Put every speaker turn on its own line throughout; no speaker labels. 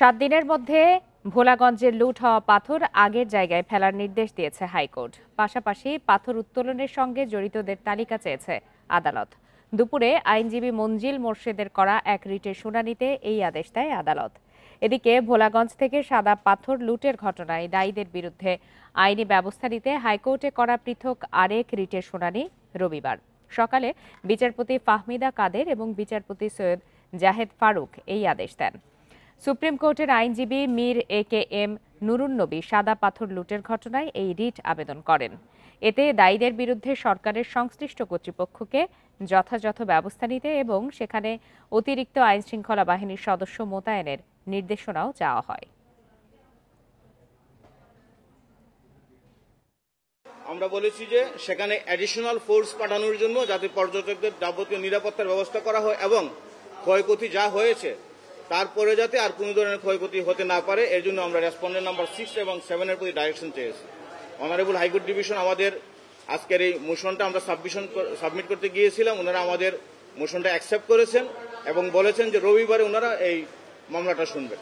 7 দিনের মধ্যে ভোলাগঞ্জের লুট হওয়া পাথর আগের জায়গায় ফেলার নির্দেশ দিয়েছে হাইকোর্ট। পাশাপাশি পাথর উত্তোলনের সঙ্গে জড়িতদের তালিকা চেয়েছে আদালত। দুপুরে আইনজীবী মঞ্জিল মোর্শেদের করা এক রিটের শুনানিতে এই আদেশ দেয় আদালত। এদিকে ভোলাগঞ্জ থেকে সাদা পাথর লুটের ঘটনায় দায়ীদের বিরুদ্ধে আইনি ব্যবস্থা নিতে হাইকোর্টে করা পৃথক আরেক রিটের শুনানি রবিবার সকালে বিচারপতি ফাহমিদা কাদের এবং বিচারপতি সৈয়দ জাহেদ ফারুক এই আদেশ দেন। সুপ্রিম কোর্টের আইনজীবী মীর এ.কে.এম. নুরুন্নবী সাদা পাথর লুটের ঘটনায় এই রিট আবেদন করেন। এতে দায়ীদের বিরুদ্ধে সরকারের সংশ্লিষ্ট কর্তৃপক্ষকে যথাযথ ব্যবস্থা নিতে এবং সেখানে অতিরিক্ত আইনশৃঙ্খলা বাহিনীর সদস্য মোতায়েনের নির্দেশনাও চাওয়া হয়।
আমরা বলেছি যে সেখানে অ্যাডিশনাল ফোর্স পাঠানোর জন্য যাতে পর্যটকদের যাবতীয় নিরাপত্তার ব্যবস্থা করা হয় এবং ক্ষয়ক্ষতি যা হয়েছে তারপরে যাতে আর কোনো ধরনের ক্ষয়ক্ষতি হতে না পারে এর জন্য আমরা রেসপন্ডেন্ট নাম্বার 6 এবং 7 এর প্রতি ডাইরেকশন চেয়েছি। অনারেবল হাইকোর্ট ডিভিশন আমাদের আজকের এই মোশনটা আমরা সাবমিট করতে গিয়েছিলাম, ওনারা আমাদের মোশনটা অ্যাকসেপ্ট করেছেন এবং বলেছেন যে রবিবারে ওনারা এই মামলাটা শুনবেন।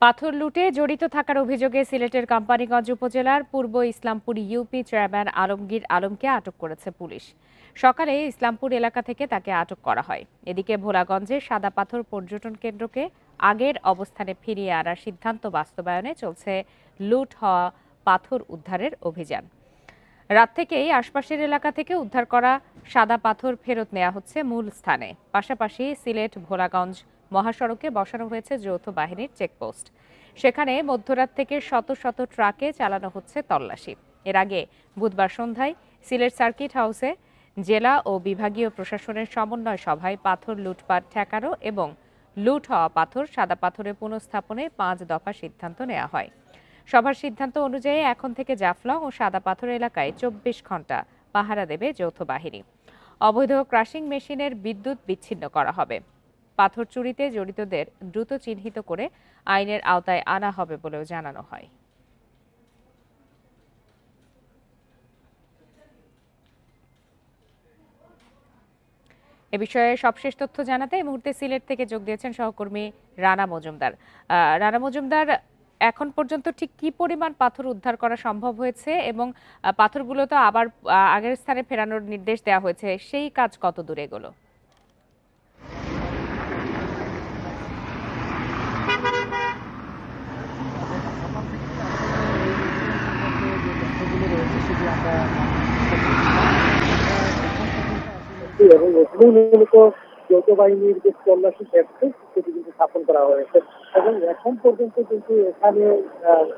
পাথর লুটে জড়িত থাকার অভিযোগে সিলেটের কোম্পানীগঞ্জ উপজেলার পূর্ব ইসলামপুর ইউপি চেয়ারম্যান আলমগীর আলমকে আটক করেছে পুলিশ। সকালে ইসলামপুর এলাকা থেকে তাকে আটক করা হয়। এদিকে ভোলাগঞ্জের সাদা পাথর পর্যটন কেন্দ্রকে আগের অবস্থানে ফিরিয়ে আনার সিদ্ধান্ত বাস্তবায়নে চলছে লুট হওয়া পাথর উদ্ধারের অভিযান। রাত থেকেই আশপাশের এলাকা থেকে উদ্ধার করা সাদা পাথর ফেরত নেওয়া হচ্ছে মূল স্থানে। পাশাপাশি সিলেট ভোলাগঞ্জ মহাসড়কে বসানো হয়েছে যৌথ বাহিনীর চেকপোস্ট। সেখানে মধ্যরাত থেকে শত শত ট্রাকে চালানো হচ্ছে তল্লাশি। এর আগে বুধবার সন্ধ্যায় সিলেট সার্কিট হাউসে জেলা ও বিভাগীয় প্রশাসনের সমন্বয় সভায় পাথর লুটপাট ঠেকানো এবং লুট হওয়া পাথর সাদা পাথরে পুনঃস্থাপনে 5 দফা সিদ্ধান্ত নেওয়া হয়। সভার সিদ্ধান্ত অনুযায়ী এখন থেকে জাফলং ও সাদা পাথর এলাকায় 24 ঘন্টা পাহারা দেবে যৌথ বাহিনী। অবৈধ ক্রাশিং মেশিনের বিদ্যুৎ বিচ্ছিন্ন করা হবে। পাথর চুরিতে জড়িতদের দ্রুত চিহ্নিত করে আইনের আওতায় আনা হবে বলেও জানানো হয়। এ বিষয়ে সবশেষ তথ্য জানাতে এই মুহূর্তে সিলেট থেকে যোগ দিয়েছেন সহকর্মী রানা মজুমদার। রানা মজুমদার, এখন পর্যন্ত ঠিক কি পরিমাণ পাথর উদ্ধার করা সম্ভব হয়েছে এবং পাথরগুলো তো আবার আগের স্থানে ফেরানোর নির্দেশ দেওয়া হয়েছে, সেই কাজ কত দূর এগোলো?
এবং এখানেই মূলত যৌথ বাহিনীর যে তল্লাশি ক্যাম্পে সেটি কিন্তু স্থাপন করা হয়েছে এবং এখন পর্যন্ত কিন্তু এখানে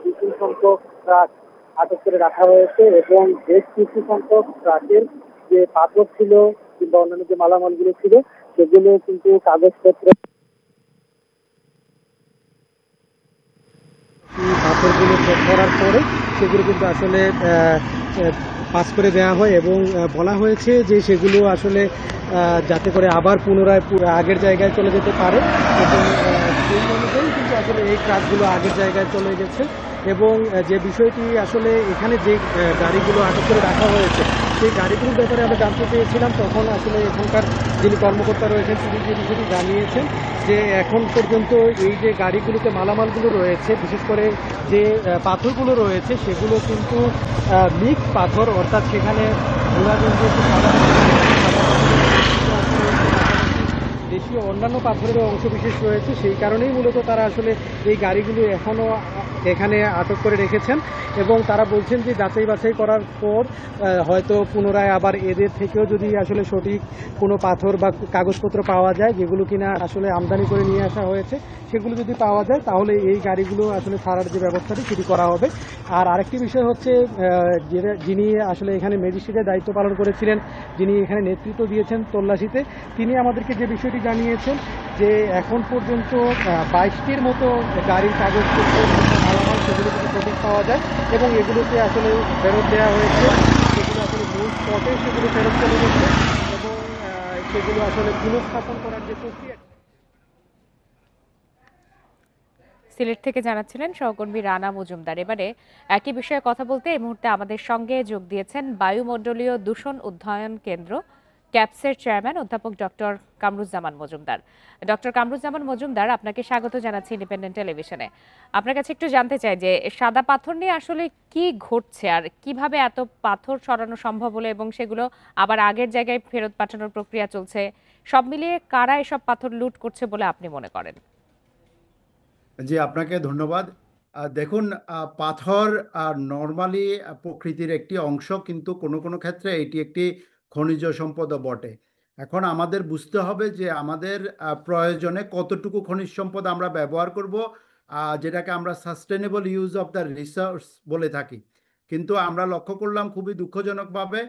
বিপুল সংখ্যক ট্রাক আটক করে রাখা হয়েছে এবং বেশ কিছু সংখ্যক ট্রাকের যে পাথর ছিল কিংবা অন্যান্য যে মালামালগুলো ছিল সেগুলো কিন্তু কাগজপত্র পাথরগুলো করার পরে সেগুলো কিন্তু আসলে পাস করে দেওয়া হয় এবং বলা হয়েছে যে সেগুলো আসলে যাতে করে আবার পুনরায় আগের জায়গায় চলে যেতে পারে এবং সেই অনুযায়ী কিন্তু আসলে এই ট্রাকগুলো আগের জায়গায় চলে গেছে এবং যে বিষয়টি আসলে এখানে যে গাড়িগুলো আটক করে রাখা হয়েছে সেই গাড়িগুলোর ব্যাপারে আমরা জানতে চেয়েছিলাম। তখন আসলে এখানকার যিনি কর্মকর্তা রয়েছেন তিনি যে বিষয়টি জানিয়েছেন যে এখন পর্যন্ত এই যে গাড়িগুলোতে মালামালগুলো রয়েছে বিশেষ করে যে পাথরগুলো রয়েছে সেগুলো কিন্তু মিক্স পাথর, অর্থাৎ সেখানে দেশীয় অন্যান্য পাথরের অংশ বিশেষ রয়েছে। সেই কারণেই মূলত তারা আসলে এই গাড়িগুলো এখনও এখানে আটক করে রেখেছেন এবং তারা বলছেন যে যাচাই বাছাই করার পর হয়তো পুনরায় আবার এদের থেকেও যদি আসলে সঠিক কোনো পাথর বা কাগজপত্র পাওয়া যায় যেগুলো কিনা আসলে আমদানি করে নিয়ে আসা হয়েছে সেগুলো যদি পাওয়া যায় তাহলে এই গাড়িগুলো আসলে ছাড়ার যে ব্যবস্থাটি সেটি করা হবে। আর আরেকটি বিষয় হচ্ছে যিনি আসলে এখানে ম্যাজিস্ট্রেটের দায়িত্ব পালন করেছিলেন, যিনি এখানে নেতৃত্ব দিয়েছেন তল্লাশিতে, তিনি আমাদেরকে যে বিষয়টি জানিয়েছেন যে এখন পর্যন্ত 22টির মতো গাড়ির কাগজপত্র মালামাল সেগুলো কিন্তু সঠিক পাওয়া যায় এবং এগুলোকে আসলে ফেরত দেওয়া হয়েছে। সেগুলো আসলে মূল স্পটে সেগুলো ফেরত চলে গেছে এবং সেগুলো আসলে পুনঃস্থাপন করার যে প্রক্রিয়া।
সিলেট থেকে জানাচ্ছিলেন সহকর্মী রানা মজুমদার। এবারে একই বিষয়ে কথা বলতে এই মুহূর্তে আমাদের সঙ্গে যোগ দিয়েছেন বায়ুমণ্ডলীয় দূষণ অধ্যয়ন কেন্দ্র ক্যাপসের চেয়ারম্যান অধ্যাপক ডক্টর কামরুজ্জামান মজুমদার। ডক্টর কামরুজ্জামান মজুমদার, আপনাকে স্বাগত জানাচ্ছি ইন্ডিপেন্ডেন্ট টেলিভিশনে। আপনার কাছে একটু জানতে চাই যে সাদা পাথর নিয়ে আসলে কি ঘটছে আর কিভাবে এত পাথর সরানো সম্ভব হলো এবং সেগুলো আবার আগের জায়গায় ফেরত পাঠানোর প্রক্রিয়া চলছে, সব মিলিয়ে কারা এসব পাথর লুট করছে বলে আপনি মনে করেন?
জি, আপনাকে ধন্যবাদ। দেখুন, পাথর নর্মালি প্রকৃতির একটি অংশ, কিন্তু কোনো কোনো ক্ষেত্রে এটি একটি খনিজ সম্পদও বটে। এখন আমাদের বুঝতে হবে যে আমাদের প্রয়োজনে কতটুকু খনিজ সম্পদ আমরা ব্যবহার করব, যেটাকে আমরা sustainable use of the resource বলে থাকি। কিন্তু আমরা লক্ষ্য করলাম খুবই দুঃখজনকভাবে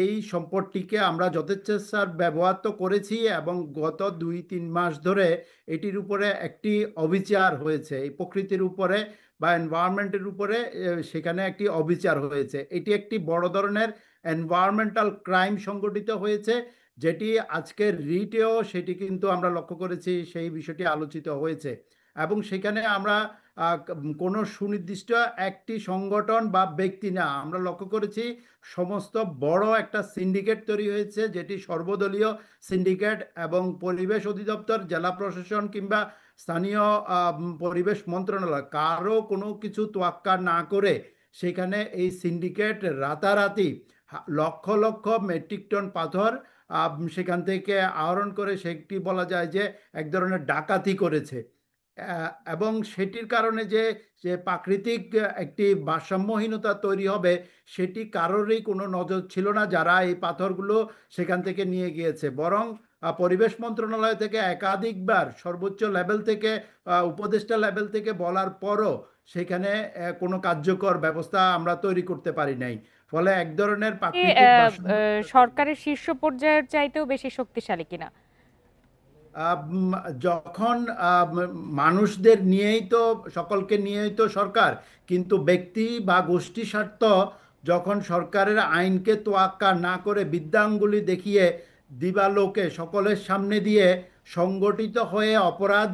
এই সম্পদটিকে আমরা যথেচ্ছার ব্যবহার তো করেছি, এবং গত 2-3 মাস ধরে এটির উপরে একটি অবিচার হয়েছে, এই প্রকৃতির উপরে বা এনভায়রনমেন্টের উপরে সেখানে একটি অবিচার হয়েছে। এটি একটি বড় ধরনের এনভায়রনমেন্টাল ক্রাইম সংগঠিত হয়েছে, যেটি আজকের রিটেও সেটি কিন্তু আমরা লক্ষ্য করেছি, সেই বিষয়টি আলোচিত হয়েছে। এবং সেখানে আমরা কোনো সুনির্দিষ্ট একটি সংগঠন বা ব্যক্তি না, আমরা লক্ষ্য করেছি সমস্ত বড় একটা সিন্ডিকেট তৈরি হয়েছে, যেটি সর্বদলীয় সিন্ডিকেট, এবং পরিবেশ অধিদপ্তর, জেলা প্রশাসন কিংবা স্থানীয় পরিবেশ মন্ত্রণালয় কারো কোনো কিছু তোয়াক্কা না করে সেখানে এই সিন্ডিকেট রাতারাতি লক্ষ লক্ষ মেট্রিক টন পাথর সেখান থেকে আহরণ করে সেটি বলা যায় যে এক ধরনের ডাকাতি করেছে। এবং সেটির কারণে যে যে প্রাকৃতিক একটি ভারসাম্যহীনতা তৈরি হবে, সেটি কারোরই কোনো নজর ছিল না যারা এই পাথরগুলো সেখান থেকে নিয়ে গিয়েছে। বরং পরিবেশ মন্ত্রণালয় থেকে একাধিকবার সর্বোচ্চ লেভেল থেকে, উপদেষ্টা লেভেল থেকে বলার পরও সেখানে কোনো কার্যকর ব্যবস্থা আমরা তৈরি করতে পারি নাই। ফলে এক ধরনের প্রাকৃতিক ভারসাম্য
সরকারের শীর্ষ পর্যায়ের চাইতেও বেশি শক্তিশালী কিনা?
যখন মানুষদের নিয়েই তো, সকলকে নিয়েই তো সরকার, কিন্তু ব্যক্তি বা গোষ্ঠী স্বার্থ যখন সরকারের আইনকে তোয়াক্কা না করে বিদ্যাঙ্গুলি দেখিয়ে দিবালোকে সকলের সামনে দিয়ে সংগঠিত হয়ে অপরাধ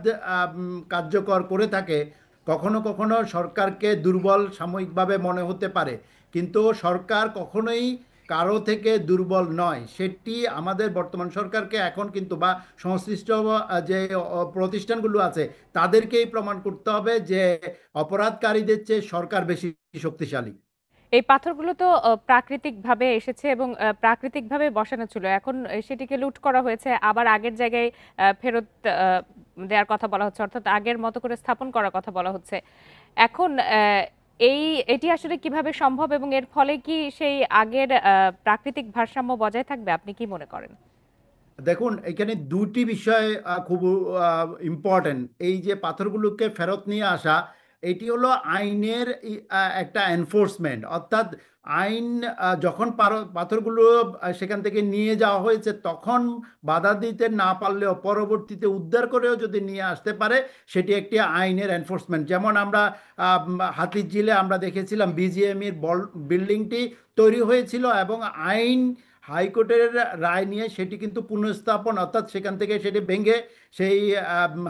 কার্যকর করে থাকে, কখনো কখনো সরকারকে দুর্বল সাময়িকভাবে মনে হতে পারে, কিন্তু সরকার কখনোই কারো থেকে দুর্বল নয়। সেটি আমাদের বর্তমান সরকারকে এখন কিন্তু, বা সংশ্লিষ্ট যে প্রতিষ্ঠানগুলো আছে তাদেরকেই প্রমাণ করতে হবে যে অপরাধকারীদের চেয়ে সরকার বেশি শক্তিশালী।
এই পাথরগুলো তো প্রাকৃতিকভাবে এসেছে এবং প্রাকৃতিকভাবে বসানো ছিল। এখন সেটিকে লুট করা হয়েছে, আবার আগের জায়গায় ফেরত দেওয়ার কথা বলা হচ্ছে, অর্থাৎ আগের মতো করে স্থাপন করার কথা বলা হচ্ছে। এখন এটি আসলে কিভাবে সম্ভব এবং এর ফলে কি সেই আগের প্রাকৃতিক ভারসাম্য বজায় থাকবে? আপনি কি মনে করেন?
দেখুন, এখানে দুটি বিষয় খুব ইম্পর্টেন্ট। এই যে পাথরগুলোকে ফেরত নিয়ে আসা, এটি হলো আইনের একটা এনফোর্সমেন্ট, অর্থাৎ আইন যখন পাথরগুলো সেখান থেকে নিয়ে যাওয়া হয়েছে তখন বাধা দিতে না পারলেও পরবর্তীতে উদ্ধার করেও যদি নিয়ে আসতে পারে, সেটি একটি আইনের এনফোর্সমেন্ট। যেমন আমরা হাতিরঝিলে আমরা দেখেছিলাম বিজিএমইর বিল্ডিংটি তৈরি হয়েছিল এবং আইন হাইকোর্টের রায় নিয়ে সেটি কিন্তু পুনঃস্থাপন, অর্থাৎ সেখান থেকে সেটি ভেঙে সেই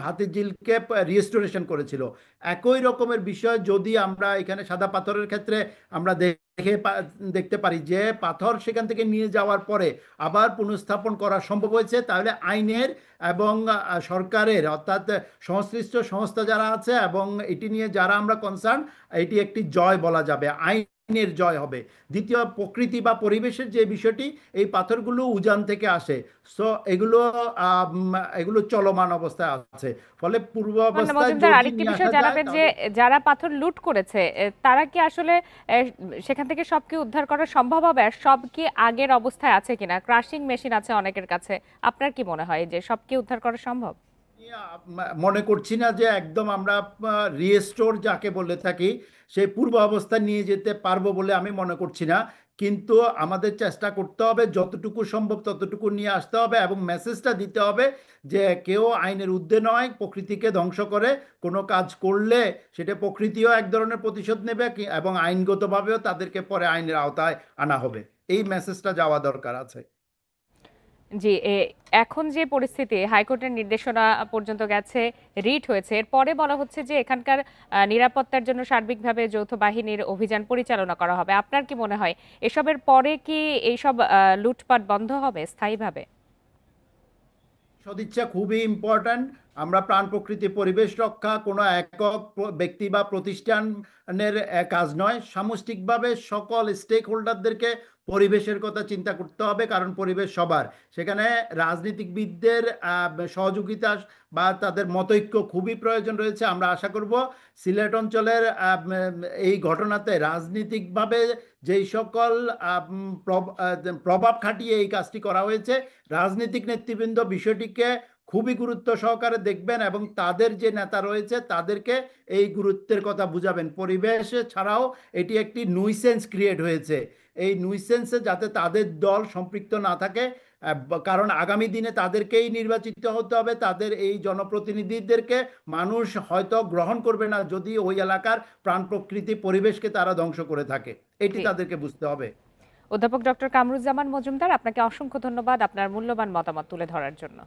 হাতিরঝিলকে রিস্টোরেশন করেছিল। একই রকমের বিষয় যদি আমরা এখানে সাদা পাথরের ক্ষেত্রে আমরা দেখতে পারি যে পাথর সেখান থেকে নিয়ে যাওয়ার পরে আবার পুনঃস্থাপন করা সম্ভব হয়েছে, তাহলে আইনের এবং সরকারের, অর্থাৎ সংশ্লিষ্ট সংস্থা যারা আছে এবং এটি নিয়ে যারা আমরা কনসার্ন, এটি একটি জয় বলা যাবে, আইনের জয় হবে। দ্বিতীয়, প্রকৃতি বা পরিবেশের যে বিষয়টি, এই পাথরগুলো উজান থেকে আসে, সো এগুলো চলমান অবস্থায় আছে, ফলে পূর্ব অবস্থায় যদি
আরেকটি
নিয়ে
বিষয়
আসা
জানাবেন
যায়
যে যারা পাথর লুট করেছে তারা কি আসলে সেখান থেকে সব কি উদ্ধার করা সম্ভব হবে? আর সব কি আগের অবস্থায় আছে কিনা? ক্রাশিং মেশিন আছে অনেকের কাছে, আপনার কি মনে হয় যে সব কি উদ্ধার করা সম্ভব?
মনে করছি না যে একদম আমরা রিস্টোর যাকে বলে থাকি সেই পূর্ব অবস্থায় নিয়ে যেতে পারবো বলে আমি মনে করছি না, কিন্তু আমাদের চেষ্টা করতে হবে যতটুকু সম্ভব ততটুকু নিয়ে আসতে হবে এবং মেসেজটা দিতে হবে যে কেউ আইনের ঊর্ধ্বে নয়। প্রকৃতিকে ধ্বংস করে কোনো কাজ করলে সেটা প্রকৃতিও এক ধরনের প্রতিশোধ নেবে, এবং আইনগতভাবেও তাদেরকে পরে আইনের আওতায় আনা হবে। এই মেসেজটা যাওয়া দরকার আছে।
জি, এখন যে পরিস্থিতি হাইকোর্টের নির্দেশনা পর্যন্ত গেছে, রিট হয়েছে। এরপরে বলা হচ্ছে যে এখানকার নিরাপত্তার জন্য সার্বিকভাবে যৌথ বাহিনীর অভিযান পরিচালনা করা হবে। আপনার কি মনে হয় এসবের পরে কি এইসব লুটপাট বন্ধ হবে স্থায়ীভাবে?
সদিচ্ছা খুবই ইম্পর্ট্যান্ট। আমরা প্রাণ প্রকৃতি পরিবেশ রক্ষা কোনো একক ব্যক্তি বা প্রতিষ্ঠানের কাজ নয়, সামষ্টিকভাবে সকল স্টেক হোল্ডারদেরকে পরিবেশের কথা চিন্তা করতে হবে, কারণ পরিবেশ সবার। সেখানে রাজনীতিবিদদের সহযোগিতা বা তাদের মতৈক্য খুবই প্রয়োজন রয়েছে। আমরা আশা করব সিলেট অঞ্চলের এই ঘটনাতে রাজনীতিকভাবে যেই সকল প্রভাব খাটিয়ে এই কাজটি করা হয়েছে, রাজনৈতিক নেতৃবৃন্দ বিষয়টিকে খুবই গুরুত্ব সহকারে দেখবেন এবং তাদের যে নেতা রয়েছে তাদেরকে এই গুরুত্বের কথা বুঝাবেন। পরিবেশ ছাড়াও এটি একটি নুইসেন্স ক্রিয়েট হয়েছে, এই নুইসেন্সে যাতে তাদের দল সম্পৃক্ত না থাকে, কারণ আগামী দিনে তাদেরকেই নির্বাচিত হতে হবে। তাদের এই জনপ্রতিনিধিদেরকে মানুষ হয়তো গ্রহণ করবে না যদি ওই এলাকার প্রাণ প্রকৃতি পরিবেশকে তারা ধ্বংস করে থাকে, এটি
জি।
তাদেরকে বুঝতে হবে।
অধ্যাপক ডক্টর কামরুজ্জামান মজুমদার, আপনাকে অসংখ্য ধন্যবাদ আপনার মূল্যবান মতামত তুলে ধরার জন্য।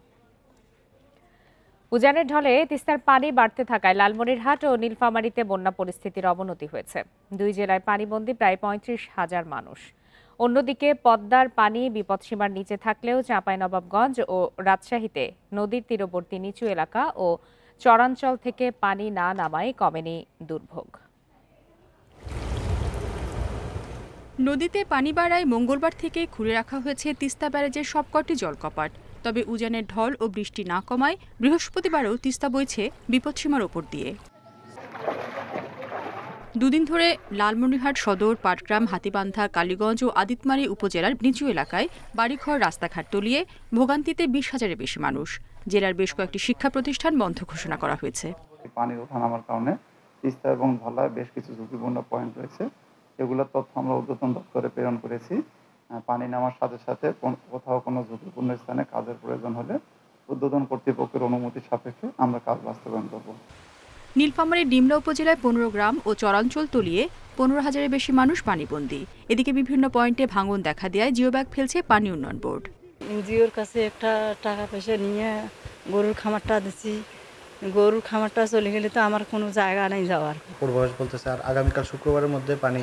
উজানের ঢলে তিস্তার পানি বাড়তে থাকায় লালমনিরহাট ও নীলফামারীতে বন্যা পরিস্থিতির অবনতি হয়েছে। দুই জেলায় পানিবন্দী প্রায় ৩৫,০০০ মানুষ। অন্যদিকে পদ্মার পানি বিপদসীমার নিচে থাকলেও চাঁপাইনবাবগঞ্জ ও রাজশাহীতে নদীর তীরবর্তী নিচু এলাকা ও চরাঞ্চল থেকে পানি না নামায় কমেনি দুর্ভোগ।
নদীতে পানি বাড়ায় মঙ্গলবার থেকে খুলে রাখা হয়েছে তিস্তা ব্যারেজের সবকটি জলকপাট। তবে উজানের ঢল ও বৃষ্টি না কমায় বৃহস্পতিবারও তিস্তা বইছে বিপদসীমার ওপর দিয়ে। দুদিন ধরে লালমনিরহাট সদর, পাটগ্রাম, হাতীবান্ধা, কালীগঞ্জ ও আদিতমারী উপজেলার নিচু এলাকায় বাড়িঘর, রাস্তাঘাট তলিয়ে ভোগান্তিতে ২০,০০০-এর বেশি মানুষ। জেলার বেশ কয়েকটি শিক্ষা প্রতিষ্ঠান বন্ধ ঘোষণা করা হয়েছে।
পানির ওঠানামার কারণে তিস্তা এবং ধলায় বেশ কিছু ঝুঁকিপূর্ণ পয়েন্ট রয়েছে, এগুলোর তথ্য আমরা ঊর্ধ্বতন দপ্তরে প্রেরণ করেছি। পানি নামার সাথে সাথে কোথাও কোনো ঝুঁকিপূর্ণ স্থানে কাজের প্রয়োজন হলে ঊর্ধ্বতন কর্তৃপক্ষের অনুমতি সাপেক্ষে আমরা কাজ বাস্তবায়ন করব।
নীলফামারীর ডিমলা উপজেলায় ১৫ গ্রাম ও চরাঞ্চল তলিয়ে ১৫,০০০-এর বেশি মানুষ পানিবন্দী। এদিকে বিভিন্ন পয়েন্টে ভাঙন দেখা দেয় জিও ব্যাগ ফেলছে পানি উন্নয়ন বোর্ড।
এনজিওর কাছে একটা টাকা পয়সা নিয়ে গরুর খামারটা দিচ্ছি, গরুর খামারটা চলে গেলে তো আমার কোনো জায়গা নেই যাওয়ার।
পূর্বাভাস বলতেছে আর আগামীকাল শুক্রবারের মধ্যে পানি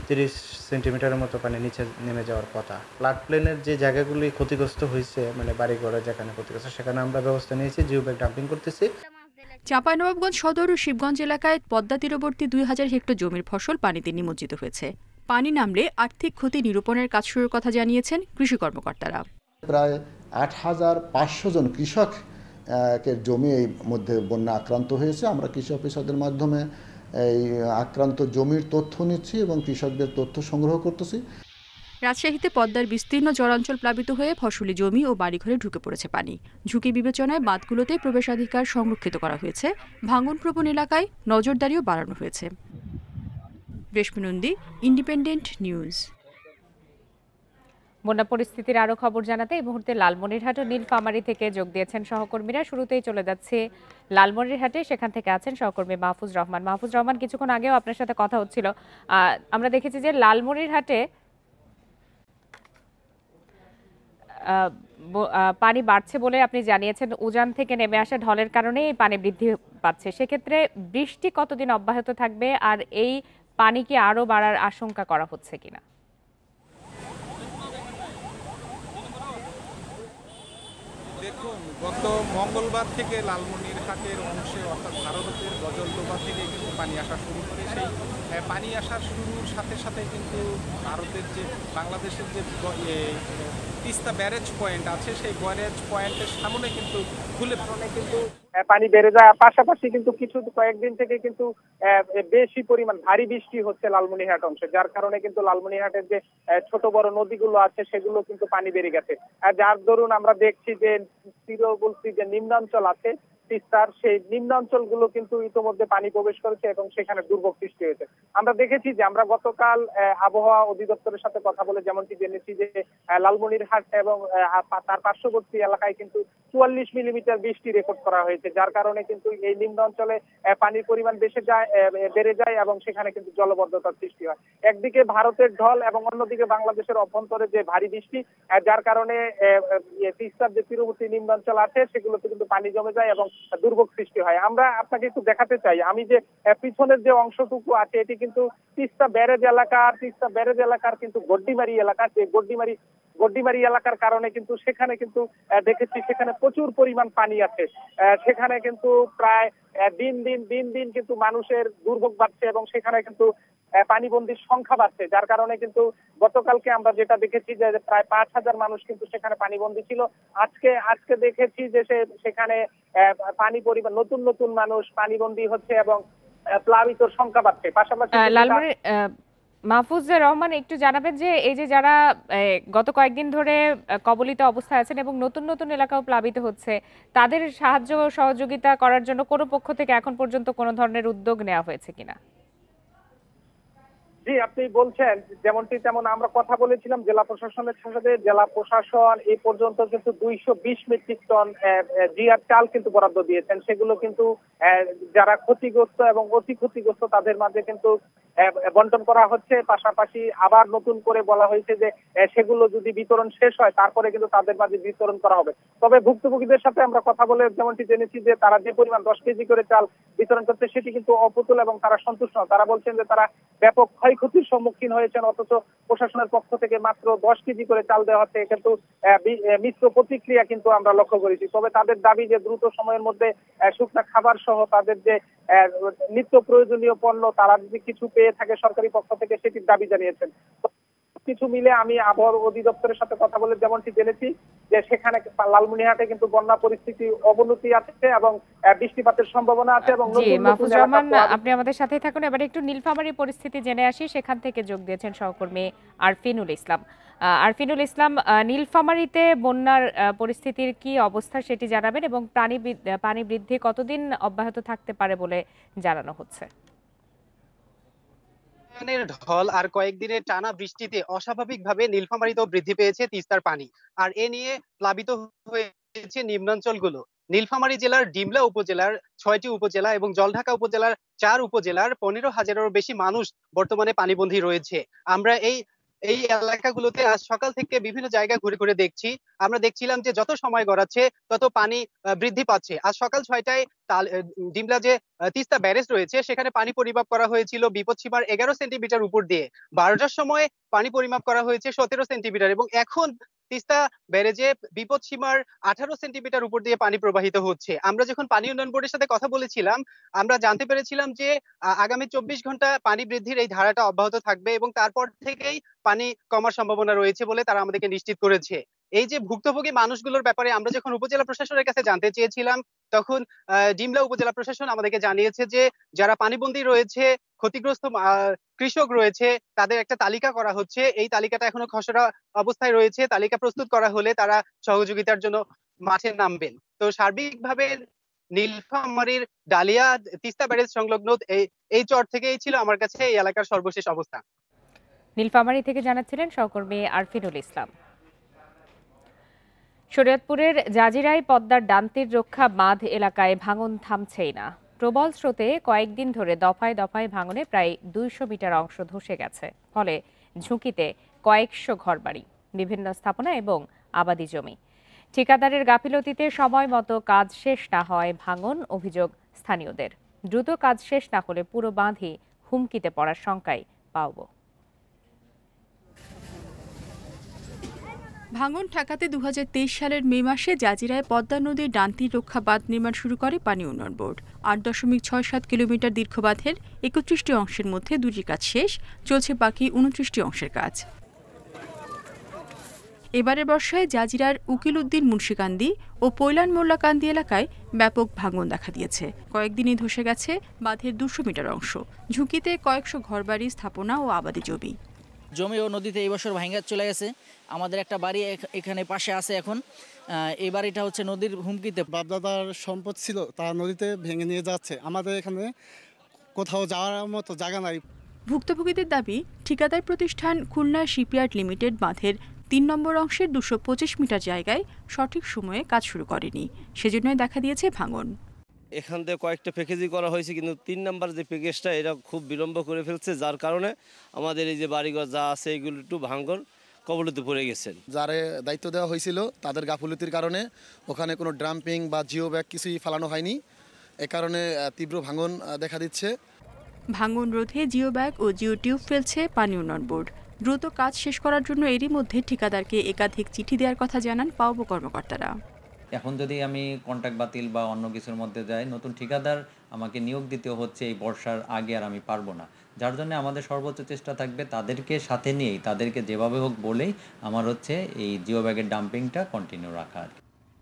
৩০ সেন্টিমিটারের মতো পানি নিচে নেমে যাওয়ার কথা। ফ্লাড প্লেনের যে জায়গাগুলি ক্ষতিগ্রস্ত হয়েছে, মানে বাড়িঘরে যেখানে ক্ষতিগ্রস্ত, সেখানে আমরা ব্যবস্থা নিয়েছি, জিও ব্যাগ ডাম্পিং করতেছি।
চাঁপাইনবাবগঞ্জ সদর ও শিবগঞ্জ এলাকায় পদ্মা তীরবর্তী ২,০০০ হেক্টর জমির ফসল পানিতে নিমজ্জিত হয়েছে। পানি নামলে আর্থিক ক্ষতি নিরূপণের কাজ শুরুর কথা জানিয়েছেন কৃষি কর্মকর্তারা।
প্রায় ৮৫০০ জন কৃষকের জমি এই মধ্যে বন্যা আক্রান্ত হয়েছে। আমরা কৃষি অফিসারদের মাধ্যমে এই আক্রান্ত জমির তথ্য নিচ্ছি এবং কৃষকদের তথ্য সংগ্রহ করতেছি।
রাজশাহীতে পদ্মার বিস্তীর্ণ চরাঞ্চল প্লাবিত হয়ে ফসলি জমি ও বাড়িঘরে ঢুকে পড়েছে পানি। ঝুঁকি বিবেচনায় বাঁধগুলোতে প্রবেশাধিকার সংরক্ষিত করা হয়েছে। ভাঙনপ্রবণ এলাকায় নজরদারিও বাড়ানো হয়েছে। রেশমি নন্দী, ইন্ডিপেন্ডেন্ট নিউজ।
বন্যা পরিস্থিতির আরো খবর জানাতে এই মুহূর্তে লালমনিরহাট ও নীলফামারী থেকে যোগ দিয়েছেন সহকর্মীরা। শুরুতেই চলে যাচ্ছে লালমনিরহাটে, সেখান থেকে আছেন সহকর্মী মাহফুজ রহমান। মাহফুজ রহমান, কিছুক্ষণ আগেও আপনার সাথে কথা হচ্ছিল, আমরা দেখেছি যে লালমনিরহাটে পানি বাড়ছে বলে আপনি জানিয়েছেন। উজান থেকে নেমে আসা ঢলের কারণে এই পানি বৃদ্ধি পাচ্ছে। সেক্ষেত্রে বৃষ্টি কতদিন অব্যাহত থাকবে আর এই পানি কি আরো বাড়ার আশঙ্কা করা হচ্ছে কিনা?
দেখুন, গত মঙ্গলবার থেকে লালমনিরহাটের অংশে অর্থাৎ ভারতের গজলডোবা থেকে কিন্তু পানি আসা শুরু করে। সেই পানি আসার শুরুর সাথে সাথে কিন্তু ভারতের যে বাংলাদেশের যে তিস্তা ব্যারেজ পয়েন্ট আছে, সেই ব্যারেজ পয়েন্টের সামনে কিন্তু খুলে কিন্তু পানি বেড়ে যায়। পাশাপাশি কিন্তু কয়েকদিন থেকে কিন্তু বেশি পরিমাণ ভারী বৃষ্টি হচ্ছে লালমনিরহাট অংশে, যার কারণে কিন্তু লালমনিরহাটের যে ছোট বড় নদীগুলো আছে সেগুলো কিন্তু পানি বেড়ে গেছে। যার দরুন আমরা দেখছি যে তীরবর্তী যে নিম্নাঞ্চল আছে তিস্তার, সেই নিম্নাঞ্চলগুলো কিন্তু ইতিমধ্যে পানি প্রবেশ করেছে এবং সেখানে দুর্ভোগ সৃষ্টি হয়েছে। আমরা দেখেছি যে আমরা গতকাল আবহাওয়া অধিদপ্তরের সাথে কথা বলে যেমনটি জেনেছি যে লালমনিরহাট এবং তার পার্শ্ববর্তী এলাকায় কিন্তু
44 মিলিমিটার বৃষ্টি রেকর্ড করা হয়েছে, যার কারণে কিন্তু এই নিম্ন অঞ্চলে পানির পরিমাণ বেড়ে যায় এবং সেখানে কিন্তু জলবদ্ধতার সৃষ্টি হয়। একদিকে ভারতের ঢল এবং অন্যদিকে বাংলাদেশের অভ্যন্তরে যে ভারী বৃষ্টি, যার কারণে তিস্তার যে তীরবর্তী নিম্নাঞ্চল আছে সেগুলোতে কিন্তু পানি জমে যায় এবং দুর্ভোগ সৃষ্টি হয়। আমরা আপনাকে একটু দেখাতে চাই, আমি যে পিছনের যে অংশটুকু আছে এটি কিন্তু তিস্তা ব্যারেজ এলাকার কিন্তু গড্ডিমারি এলাকা। যে গড্ডিমারি এলাকার কারণে কিন্তু সেখানে কিন্তু দেখেছি সেখানে প্রচুর পরিমাণ পানি আছে। সেখানে কিন্তু প্রায় দিন দিন কিন্তু মানুষের দুর্ভোগ বাড়ছে এবং সেখানে কিন্তু পানিবন্দির সংখ্যা বাড়ছে, যার কারণে কিন্তু গতকালকে আমরা যেটা দেখেছি যে প্রায় 5,000 মানুষ কিন্তু সেখানে পানিবন্দী ছিল। আজকে দেখেছি যে সেখানে পানি পরিমাণ নতুন মানুষ পানিবন্দী হচ্ছে এবং প্লাবিতর সংখ্যা বাড়ছে। পাশাপাশি
মাহফুজুর রহমান, একটু জানাবেন যে এই যে যারা গত কয়েকদিন ধরে কবলিত অবস্থায় আছেন এবং নতুন এলাকাও প্লাবিত হচ্ছে, তাদের সাহায্য সহযোগিতা করার জন্য কোনো পক্ষ থেকে এখন পর্যন্ত কোনো ধরনের উদ্যোগ নেওয়া হয়েছে কিনা?
জি, আপনি বলছেন তেমন আমরা কথা বলেছিলাম জেলা প্রশাসনের সাথে। জেলা প্রশাসন এই পর্যন্ত কিন্তু 220 মেট্রিক টন জিআর চাল কিন্তু বরাদ্দ দিয়েছেন। সেগুলো কিন্তু যারা ক্ষতিগ্রস্ত এবং অতি ক্ষতিগ্রস্ত তাদের মাঝে কিন্তু বন্টন করা হচ্ছে। পাশাপাশি আবার নতুন করে বলা হয়েছে যে সেগুলো যদি বিতরণ শেষ হয় তারপরে কিন্তু তাদের মাঝে বিতরণ করা হবে। তবে ভুক্তভোগীদের সাথে আমরা কথা বলে যেমনটি জেনেছি যে তারা যে পরিমাণ 10 কেজি করে চাল বিতরণ করছে সেটি কিন্তু অপুতুল এবং তারা সন্তুষ্ট নয়। তারা বলছেন যে তারা ব্যাপক ক্ষয়ক্ষতির সম্মুখীন হয়েছেন, অথচ প্রশাসনের পক্ষ থেকে মাত্র 10 কেজি করে চাল দেওয়া হচ্ছে। কিন্তু মিশ্র প্রতিক্রিয়া কিন্তু আমরা লক্ষ্য করেছি। তবে তাদের দাবি যে দ্রুত সময়ের মধ্যে শুকনা খাবার সহ তাদের যে নিত্য প্রয়োজনীয় পণ্য তারা যদি কিছু পেয়ে থাকে সরকারি পক্ষ থেকে সেটির দাবি জানিয়েছেন। কিছু মিলে আমি আবহাওয়া অধিদপ্তরের সাথে কথা বলে যেমনটি জেনেছি যে সেখানে লালমনিরহাটে কিন্তু বন্যা পরিস্থিতি অবনতি আছে এবং বৃষ্টিপাতের সম্ভাবনা আছে এবং
মাহফুজুর রহমান, আপনি আমাদের সাথেই থাকুন। এবারে একটু নীলফামারী পরিস্থিতি জেনে আসি। সেখান থেকে যোগ দিয়েছেন সহকর্মী আরফিনুল ইসলাম। নীলফামারীতে বন্যার পরিস্থিতির কি অবস্থা সেটি জানাবেন এবং পানি বৃদ্ধি কতদিন অব্যাহত থাকতে পারে বলে জানানো হচ্ছে?
ঢল আর কয়েকদিনের টানা বৃষ্টিতে অস্বাভাবিকভাবে নীলফামারীতেও বৃদ্ধি পেয়েছে তিস্তার পানি, আর এ নিয়ে প্লাবিত হয়েছে নিম্নাঞ্চলগুলো। নীলফামারী জেলার ডিমলা উপজেলার 6টি উপজেলা এবং জলঢাকা উপজেলার 4 উপজেলার 15,000-এরও বেশি মানুষ বর্তমানে পানিবন্দী রয়েছে। আমরা এই এলাকাগুলোতে আজ সকাল থেকে বিভিন্ন জায়গায় ঘুরে দেখছি। আমরা দেখছিলাম যে যত সময় গড়াচ্ছে তত পানি বৃদ্ধি পাচ্ছে। আজ সকাল 6টায় ডিমলা যে তিস্তা ব্যারেজ রয়েছে সেখানে পানি পরিমাপ করা হয়েছিল বিপদসীমার 11 সেন্টিমিটার উপর দিয়ে। 12টার সময় পানি পরিমাপ করা হয়েছে 17 সেন্টিমিটার এবং এখন তিস্তা ব্যারেজে বিপদসীমার 18 সেন্টিমিটার উপর দিয়ে পানি প্রবাহিত হচ্ছে। আমরা যখন পানি উন্নয়ন বোর্ডের সাথে কথা বলেছিলাম আমরা জানতে পেরেছিলাম যে আগামী 24 ঘন্টা পানি বৃদ্ধির এই ধারাটা অব্যাহত থাকবে এবং তারপর থেকেই পানি কমার সম্ভাবনা রয়েছে বলে তারা আমাদেরকে নিশ্চিত করেছে। এই যে ভুক্তভোগী মানুষগুলোর ব্যাপারে আমরা যখন উপজেলা প্রশাসনের কাছে জানতে চেয়েছিলাম তখন ডিমলা উপজেলা প্রশাসন আমাদেরকে জানিয়েছে যে যারা পানিবন্দী রয়েছে, ক্ষতিগ্রস্ত কৃষক রয়েছে, তাদের একটা তালিকা করা হচ্ছে। এই তালিকাটা এখনো খসড়া অবস্থায় রয়েছে। তালিকা প্রস্তুত করা হলে তারা সহযোগিতার জন্য মাঠে নামবেন। তো সার্বিকভাবে নীলফামারীর ডালিয়া তিস্তা ব্যারেজ সংলগ্ন এই চর থেকেই ছিল আমার কাছে এই এলাকার সর্বশেষ অবস্থা।
নীলফামারী থেকে জানাচ্ছিলেন সহকর্মী আরফিনুল ইসলাম। শরীয়তপুরের জাজিরায় পদ্মার ডানতীর রক্ষা বাঁধ এলাকায় ভাঙন থামছেই না। প্রবল স্রোতে কয়েকদিন ধরে দফায় ভাঙনে প্রায় 200 মিটার অংশ ধসে গেছে। ফলে ঝুঁকিতে কয়েকশো ঘরবাড়ি, বিভিন্ন স্থাপনা এবং আবাদি জমি। ঠিকাদারের গাফিলতিতে সময় মতো কাজ শেষ না হয় ভাঙন অভিযোগ স্থানীয়দের। দ্রুত কাজ শেষ না হলে পুরো বাঁধই হুমকিতে পড়ার শঙ্কায় পাওব।
ভাঙন ঠেকাতে 2023 সালের মে মাসে জাজিরায় পদ্মা নদীর ডানতীর রক্ষা বাঁধ নির্মাণ শুরু করে পানি উন্নয়ন বোর্ড। 8.67 কিলোমিটার দীর্ঘ বাঁধের 31টি অংশের মধ্যে 2টি কাজ শেষ, চলছে বাকি 29টি অংশের কাজ। এবারের বর্ষায় জাজিরার উকিল উদ্দিন মুন্সিকান্দি ও পৈলান মোল্লাকান্দি এলাকায় ব্যাপক ভাঙন দেখা দিয়েছে। কয়েকদিনই ধসে গেছে বাঁধের 200 মিটার অংশ। ঝুঁকিতে কয়েকশো ঘরবাড়ি, স্থাপনা ও আবাদি
জমি ও নদীতে এই বছর ভাঙা চলে গেছে। আমাদের একটা বাড়ি এখানে পাশে আছে এখন। এই বাড়িটা হচ্ছে নদীর হুমকিতে।
বাপদাদার সম্পদ ছিল তা নদীতে ভেঙে নিয়ে যাচ্ছে। আমাদের এখানে কোথাও যাওয়ার মতো জায়গা নাই।
ভুক্তভোগীদের দাবি ঠিকাদার প্রতিষ্ঠান খুলনা শিপইয়ার্ড লিমিটেড বাঁধের 3 নম্বর অংশের 225 মিটার জায়গায় সঠিক সময়ে কাজ শুরু করেনি, সেজন্যই দেখা দিয়েছে ভাঙন।
এখান থেকে কয়েকটা প্যাকেজই করা হয়েছে, কিন্তু 3 নাম্বার যে প্যাকেজটা এটা খুব বিলম্ব করে ফেলছে, যার কারণে আমাদের এই যে বাড়িঘর যা আছে এগুলো একটু ভাঙন কবলিতে পড়ে গেছেন।
যারা দায়িত্ব দেওয়া হয়েছিল তাদের গাফুলতির কারণে ওখানে কোনো ড্রাম্পিং বা জিও ব্যাগ কিছুই ফেলানো হয়নি, এ কারণে তীব্র ভাঙন দেখা দিচ্ছে।
ভাঙন রোধে জিও ব্যাগ ও জিও টিউব ফেলছে পানি উন্নয়ন বোর্ড। দ্রুত কাজ শেষ করার জন্য এরই মধ্যে ঠিকাদারকে একাধিক চিঠি দেওয়ার কথা জানান পাওবো কর্মকর্তারা।
এখন যদি আমি কন্ট্রাক্ট বাতিল বা অন্য কিছুর মধ্যে যাই, নতুন ঠিকাদার আমাকে নিয়োগ দিতে হচ্ছে এই বর্ষার আগে, আর আমি পারবো না। যার জন্য আমাদের সর্বোচ্চ চেষ্টা থাকবে তাদেরকে সাথে নিয়েই, তাদেরকে যেভাবে হোক বলেই আমার হচ্ছে এই জিও ব্যাগের ডাম্পিংটা কন্টিনিউ রাখা।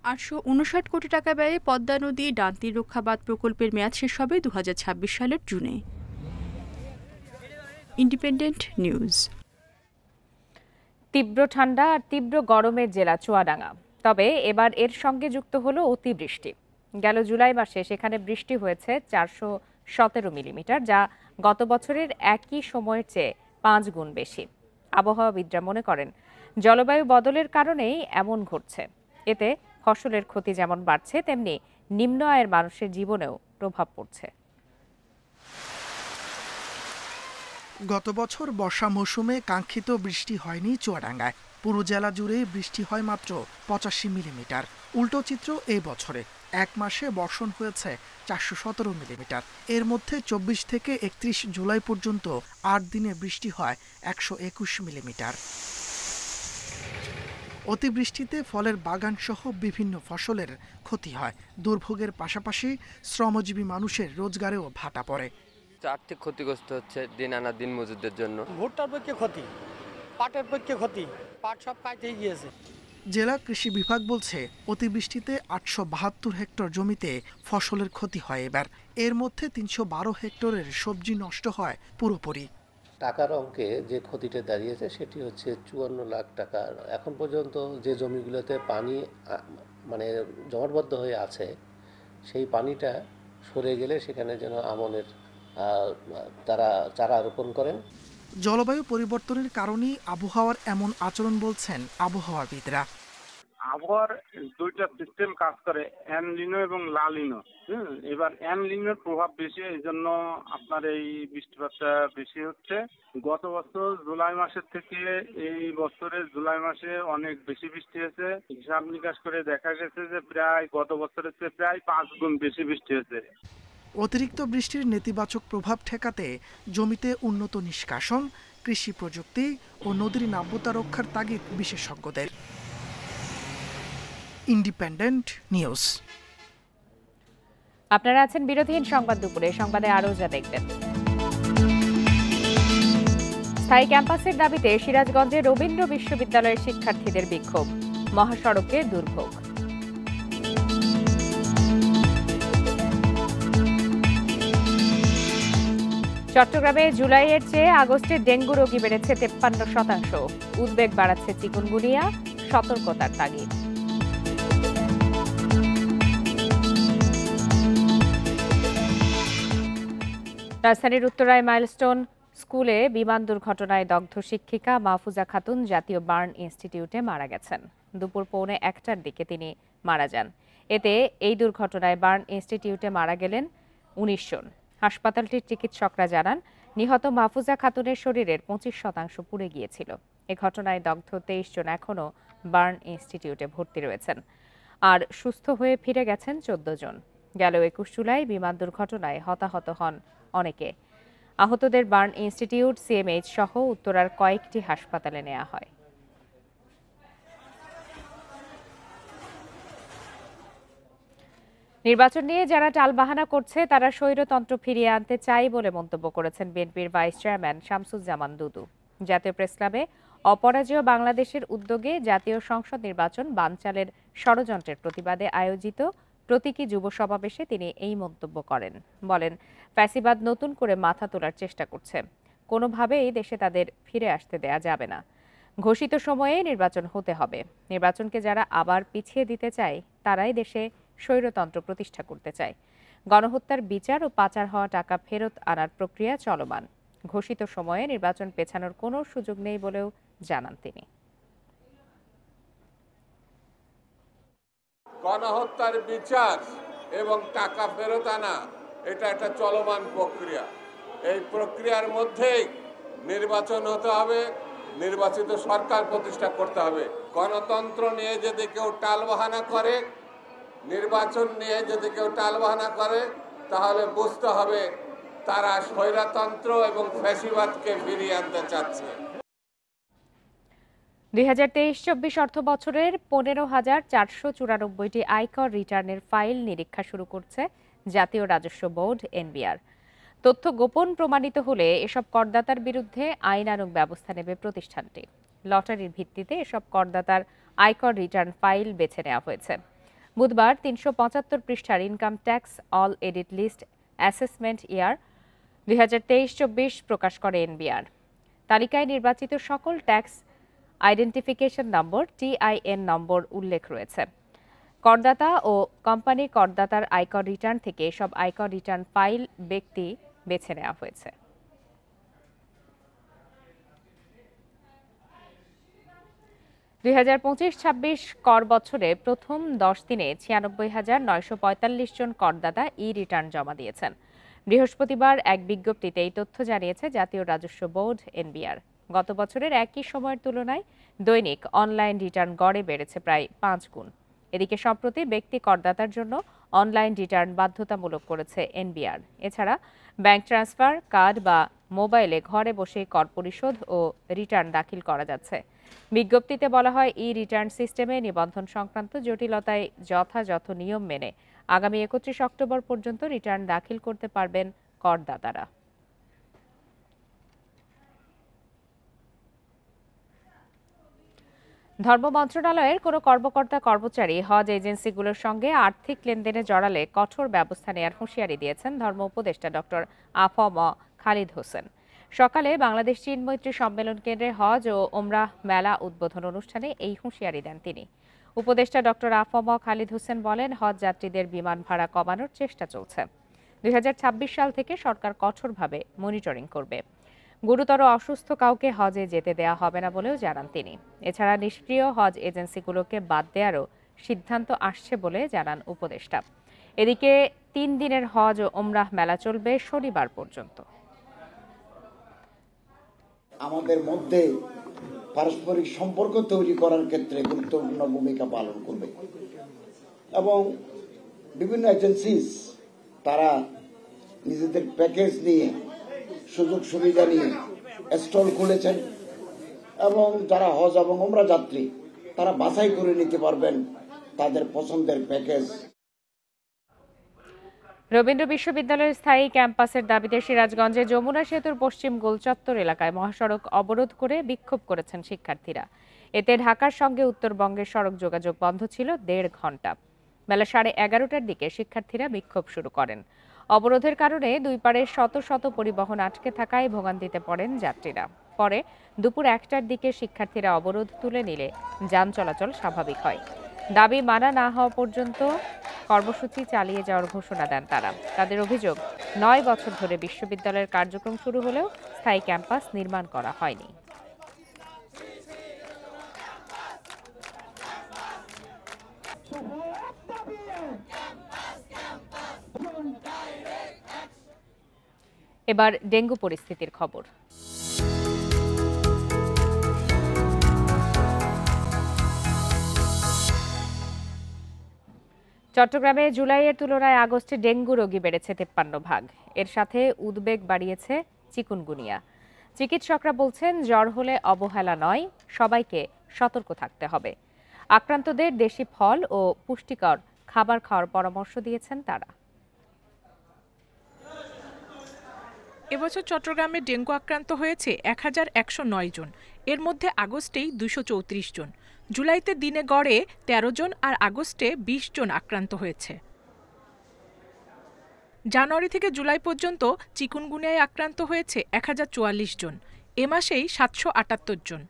859 কোটি টাকা ব্যয়ে পদ্মা নদী ডান্তি রক্ষা বাঁধ প্রকল্পের মেয়াদ শেষ হবে 2026 সালের জুনে। Independent news.
তীব্র ঠান্ডা আর তীব্র গরমের জেলা চুয়াডাঙ্গা, তবে এবার এর সঙ্গে যুক্ত হলো অতিবৃষ্টি। গেল জুলাই মাসে সেখানে বৃষ্টি হয়েছে 417 মিলিমিটার, যা গত বছরের একই সময়ের চেয়ে 5 গুণ বেশি। আবহাওয়াবিদরা মনে করেন জলবায়ু বদলের কারণেই এমন ঘটছে। এতে ফসলের ক্ষতি যেমন বাড়ছে, তেমনি নিম্ন আয়ের মানুষের জীবনেও প্রভাব পড়ছে।
গত বছর বর্ষা মৌসুমে কাঙ্ক্ষিত বৃষ্টি হয়নি চুয়াডাঙ্গায়। পুরো জেলা জুড়ে বৃষ্টি হয় মাত্র 85 মিলিমিটার। উল্টো চিত্র এই বছরে, এক মাসে বর্ষণ হয়েছে 417 মিলিমিটার। এর মধ্যে 24 থেকে 31 জুলাই পর্যন্ত 8 দিনে বৃষ্টি হয় 121 মিলিমিটার। অতিবৃষ্টিতে ফলের বাগান সহ বিভিন্ন ফসলের ক্ষতি হয়। দুর্ভোগের পাশাপাশি শ্রমজীবী মানুষের রোজগারেও ভাটা পড়ে।
আর্থিক ক্ষতিগ্রস্ত হচ্ছে দিন আনা দিন মজুরদের জন্য।
ভুট্টার পক্ষে ক্ষতি, পাটের পক্ষে ক্ষতি, পাট সব কাটেই গিয়েছে।
জেলা কৃষি বিভাগ বলছে অতিবৃষ্টিতে 872 হেক্টর জমিতে ফসলের ক্ষতি হয় এবার। এর মধ্যে 312 হেক্টরের সবজি নষ্ট হয় পুরোপুরি।
টাকার অঙ্কে যে ক্ষতিটা দাঁড়িয়েছে সেটি হচ্ছে 54 লাখ টাকা। এখন পর্যন্ত যে জমিগুলোতে পানি মানে জমাটবদ্ধ হয়ে আছে, সেই পানিটা সরে গেলে সেখানে যেন আমনের তারা চারা রোপণ করেন।
জলবায়ু পরিবর্তনের কারণেই আবহাওয়ার এমন আচরণ বলছেন আবহাওয়াবিদরা।
আবহাওয়ার দুইটা সিস্টেম কাজ করে, এনলিনো এবং লালিনো। এবার এনলিনোর প্রভাব বেশি, এই জন্য আপনার এই বৃষ্টিপাতটা বেশি হচ্ছে। গত বছর জুলাই মাসের থেকে এই বছরের জুলাই মাসে অনেক বেশি বৃষ্টি হয়েছে। হিসাব নিকাশ করে দেখা গেছে যে প্রায় গত বছরের চেয়ে প্রায় 5 গুণ বেশি বৃষ্টি হয়েছে।
অতিরিক্ত বৃষ্টির নেতিবাচক প্রভাব ঠেকাতে জমিতে উন্নত নিষ্কাশন, কৃষি প্রযুক্তি ও নদীর নাব্যতা রক্ষার তাগিদ বিশেষজ্ঞদের। Independent news.
আপনারা আছেন বিরোধীহীন সংবাদ দুপুরে। সংবাদে আরও যা দেখবেন। স্থায়ী ক্যাম্পাসের দাবিতে সিরাজগঞ্জে রবীন্দ্র বিশ্ববিদ্যালয়ের শিক্ষার্থীদের বিক্ষোভ, মহাসড়কে দুর্ভোগ। চট্টগ্রামে জুলাইয়ের চেয়ে আগস্টে ডেঙ্গু রোগী বেড়েছে 53%। উদ্বেগ বাড়াচ্ছে চিকুনগুনিয়া, সতর্কতার তাগিদ। রাজধানীর উত্তরায় মাইলস্টোন স্কুলে বিমান দুর্ঘটনায় দগ্ধ শিক্ষিকা মাহফুজা খাতুন জাতীয় বার্ন ইনস্টিটিউটে মারা গেছেন। দুপুর 1:45টার দিকে তিনি মারা যান। এতে এই দুর্ঘটনায় বার্ন ইনস্টিটিউটে মারা গেলেন 19 জন। হাসপাতালটির চিকিৎসকরা জানান, নিহত মাহফুজা খাতুনের শরীরের 25% পুড়ে গিয়েছিল। এ ঘটনায় দগ্ধ 23 জন এখনও বার্ন ইনস্টিটিউটে ভর্তি রয়েছেন, আর সুস্থ হয়ে ফিরে গেছেন 14 জন। গেল 21 জুলাই বিমান দুর্ঘটনায় হতাহত হন অনেকে। আহতদের বার্ন ইনস্টিটিউট, সিএমএইচ সহ উত্তরার কয়েকটি হাসপাতালে নেওয়া হয়। নির্বাচন নিয়ে যারা টালবাহানা করছে তারা স্বৈরতন্ত্র ফিরিয়ে আনতে চায় বলে মন্তব্য করেছেন বিএনপির ভাইস চেয়ারম্যান শামসুজ্জামান দুদু। জাতীয় প্রেসক্লাবে অপরাজেয় বাংলাদেশের উদ্যোগে জাতীয় সংসদ নির্বাচন বানচালের ষড়যন্ত্রের প্রতিবাদে আয়োজিত প্রতীকী যুব সমাবেশে তিনি এই মন্তব্য করেন। বলেন, ফ্যাসিবাদ নতুন করে মাথা তোলার চেষ্টা করছে, কোনোভাবেই দেশে তাদের ফিরে আসতে দেয়া যাবে না। ঘোষিত সময়ে নির্বাচন হতে হবে। নির্বাচনকে যারা আবার পিছিয়ে দিতে চায় তারাই দেশে স্বৈরতন্ত্র প্রতিষ্ঠা করতে চায়। গণহত্যার বিচার ও পাচার হওয়া টাকা ফেরত আনার প্রক্রিয়া চলমান। ঘোষিত সময়ে নির্বাচন পেছানোর কোনো সুযোগ নেই বলেও জানান তিনি।
গণহত্যার বিচার এবং টাকা ফেরত আনা এটা একটা চলমান প্রক্রিয়া। এই প্রক্রিয়ার মধ্যেই নির্বাচন হতে হবে, নির্বাচিত সরকার প্রতিষ্ঠা করতে হবে। গণতন্ত্র নিয়ে যদি কেউ টালবাহানা করে, নির্বাচন নিয়ে যদি কেউ টালবাহানা করে, তাহলে বুঝতে হবে তারা স্বৈরতন্ত্র এবং ফ্যাসিবাদকে ফিরিয়ে আনতে চাচ্ছে।
2023-24 অর্থ বছরের 15,494টি আয়কর রিটার্নের ফাইল নিরীক্ষা শুরু করছে জাতীয় রাজস্ব বোর্ড এনবিআর। তথ্য গোপন প্রমাণিত হলে এসব করদাতার বিরুদ্ধে আইনানুগ ব্যবস্থা নেবে প্রতিষ্ঠানটি। লটারির ভিত্তিতে এসব করদাতার আয়কর রিটার্ন ফাইল বেছে নেওয়া হয়েছে। বুধবার 375 পৃষ্ঠার ইনকাম ট্যাক্স অল এডিট লিস্ট অ্যাসেসমেন্ট ইয়ার 2023-24 প্রকাশ করে এনবিআর। তালিকায় নির্বাচিত সকল tax identification number TIN number উল্লেখ রয়েছে। করদাতা ও কোম্পানি করদাতার আয়কর রিটার্ন থেকে সব আয়কর রিটার্ন ফাইল ব্যক্তি বেছে নেওয়া হয়েছে। দুই 2025-26 কর বছরে প্রথম 10 দিনে 96,945 জন করদাতা রিটার্ন জমা দিয়েছেন। বৃহস্পতিবার এক বিজ্ঞপ্তিতে এই তথ্য জানিয়েছে জাতীয় রাজস্ব বোর্ড এনবিআর। গত বছরের একই সময়ের তুলনায় দৈনিক অনলাইন রিটার্ন গড়ে বেড়েছে প্রায় 5 গুণ। এদিকে সম্প্রতি ব্যক্তি করদাতার জন্য অনলাইন রিটার্ন বাধ্যতামূলক করেছে এনবিআর। এছাড়া ব্যাংক ট্রান্সফার, কার্ড বা মোবাইলে ঘরে বসে কর পরিশোধ ও রিটার্ন দাখিল করা যাচ্ছে। বিজ্ঞপ্তিতে বলা হয়, রিটার্ন সিস্টেমে নিবন্ধন সংক্রান্ত জটিলতায় যথাযথ নিয়ম মেনে আগামী 31 অক্টোবর পর্যন্ত রিটার্ন দাখিল করতে পারবেন করদাতারা। ধর্ম মন্ত্রণালয়ের কোনো কর্মকর্তা কর্মচারী হজ এজেন্সিগুলোর সঙ্গে আর্থিক লেনদেনে জড়ালে কঠোর ব্যবস্থা নেওয়ার হুঁশিয়ারি দিয়েছেন ধর্ম উপদেষ্টা ডক্টর আফম খালিদ হোসেন। সকালে বাংলাদেশ চীন মৈত্রী সম্মেলন কেন্দ্রে হজ ও ওমরাহ মেলা উদ্বোধন অনুষ্ঠানে এই হুঁশিয়ারি দেন তিনি। উপদেষ্টা ডক্টর আফম খালিদ হোসেন বলেন, হজ যাত্রীদের বিমান ভাড়া কমানোর চেষ্টা চলছে। 2026 সাল থেকে সরকার কঠোরভাবে মনিটরিং করবে। গুরুতর অসুস্থ কাউকে হজে যেতে দেয়া হবে না বলেও জানান তিনি। এছাড়া নিষ্ক্রিয় হজ এজেন্সিগুলোকে বাদ দেওয়ারও সিদ্ধান্ত আসছে বলে জানান উপদেষ্টা। এদিকে 3 দিনের হজ ও ওমরাহ মেলা চলবে শনিবার পর্যন্ত।
আমাদের মধ্যে পারস্পরিক সম্পর্ক তৈরি করার ক্ষেত্রে গুরুত্বপূর্ণ ভূমিকা পালন করবে এবং বিভিন্ন এজেন্সিস তারা নিজেদের প্যাকেজ নিয়ে, সুযোগ সুবিধা নিয়ে স্টল খুলেছেন এবং যারা হজ এবং ওমরা যাত্রী তারা বাছাই করে নিতে পারবেন তাদের পছন্দের প্যাকেজ।
রবীন্দ্র বিশ্ববিদ্যালয়ের স্থায়ী ক্যাম্পাসের দাবিতে সিরাজগঞ্জে যমুনা সেতুর পশ্চিম গোলচত্বর এলাকায় মহাসড়ক অবরোধ করে বিক্ষোভ করেছেন শিক্ষার্থীরা। এতে ঢাকার সঙ্গে উত্তরবঙ্গের সড়ক যোগাযোগ বন্ধ ছিল 1.5 ঘন্টা। বেলা 11:30টার দিকে শিক্ষার্থীরা বিক্ষোভ শুরু করেন। অবরোধের কারণে দুই পারে শত শত পরিবহন আটকে থাকায় ভোগান্তিতে পড়েন যাত্রীরা। পরে দুপুর 1টার দিকে শিক্ষার্থীরা অবরোধ তুলে নিলে যান চলাচল স্বাভাবিক হয়। দাবি মানা না হওয়া পর্যন্ত কর্মসূচি চালিয়ে যাওয়ার ঘোষণা দেন তারা। তাদের অভিযোগ, 9 বছর ধরে বিশ্ববিদ্যালয়ের কার্যক্রম শুরু হলেও স্থায়ী ক্যাম্পাস নির্মাণ করা হয়নি। এবার ডেঙ্গু পরিস্থিতির খবর। চট্টগ্রামে জুলাইয়ের তুলনায় আগস্টে ডেঙ্গু রোগী বেড়েছে 53 ভাগ। এর সাথে উদ্বেগ বাড়িয়েছে চিকুনগুনিয়া। চিকিৎসকরা বলছেন, জ্বর হলে অবহেলা নয়, সবাইকে সতর্ক থাকতে হবে। আক্রান্তদের দেশি ফল ও পুষ্টিকর খাবার খাওয়ার পরামর্শ দিয়েছেন তারা।
এবছর চট্টগ্রামে ডেঙ্গু আক্রান্ত হয়েছে 1109 জন। এর মধ্যে আগস্টেই 234 জন। জুলাইতে দিনে গড়ে 13 জন আর আগস্টে 20 জন আক্রান্ত হয়েছে। জানুয়ারি থেকে জুলাই পর্যন্ত চিকুনগুনিয়ায় আক্রান্ত হয়েছে 1044 জন। এ মাসেই 778 জন।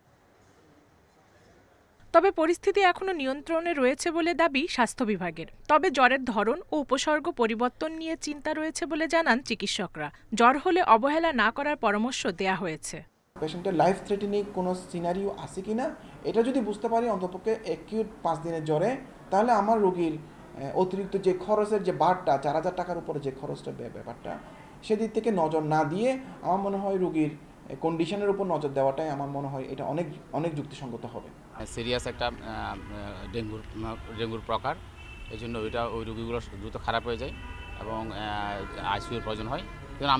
তবে পরিস্থিতি এখনো নিয়ন্ত্রণে রয়েছে বলে দাবি স্বাস্থ্য বিভাগের। তবে জ্বরের ধরন ও উপসর্গ পরিবর্তন নিয়ে চিন্তা রয়েছে বলে জানান চিকিৎসকরা। জ্বর হলে অবহেলা না করার পরামর্শ দেয়া হয়েছে।
পেশেন্টের লাইফ থ্রেটেনিং কোনো সিনারিও আছে কি না এটা যদি বুঝতে পারি অন্ততপক্ষে অ্যাকিউট 5 দিনের জ্বরে, তাহলে আমার রোগীর অতিরিক্ত যে খরচের যে বারটা 4000 টাকার উপরে যে খরচটা ব্যাপারটা সেদিক থেকে নজর না দিয়ে আমার মনে হয় রোগীর কন্ডিশনের উপর নজর দেওয়াটাই আমার মনে হয় এটা অনেক অনেক যুক্তিসঙ্গত হবে।
সিরিয়াস একটা ডেঙ্গুর প্রকার, এই জন্য ওই রোগীগুলো দ্রুত খারাপ হয়ে যায় এবং আইসিইউর প্রয়োজন হয়। কিন্তু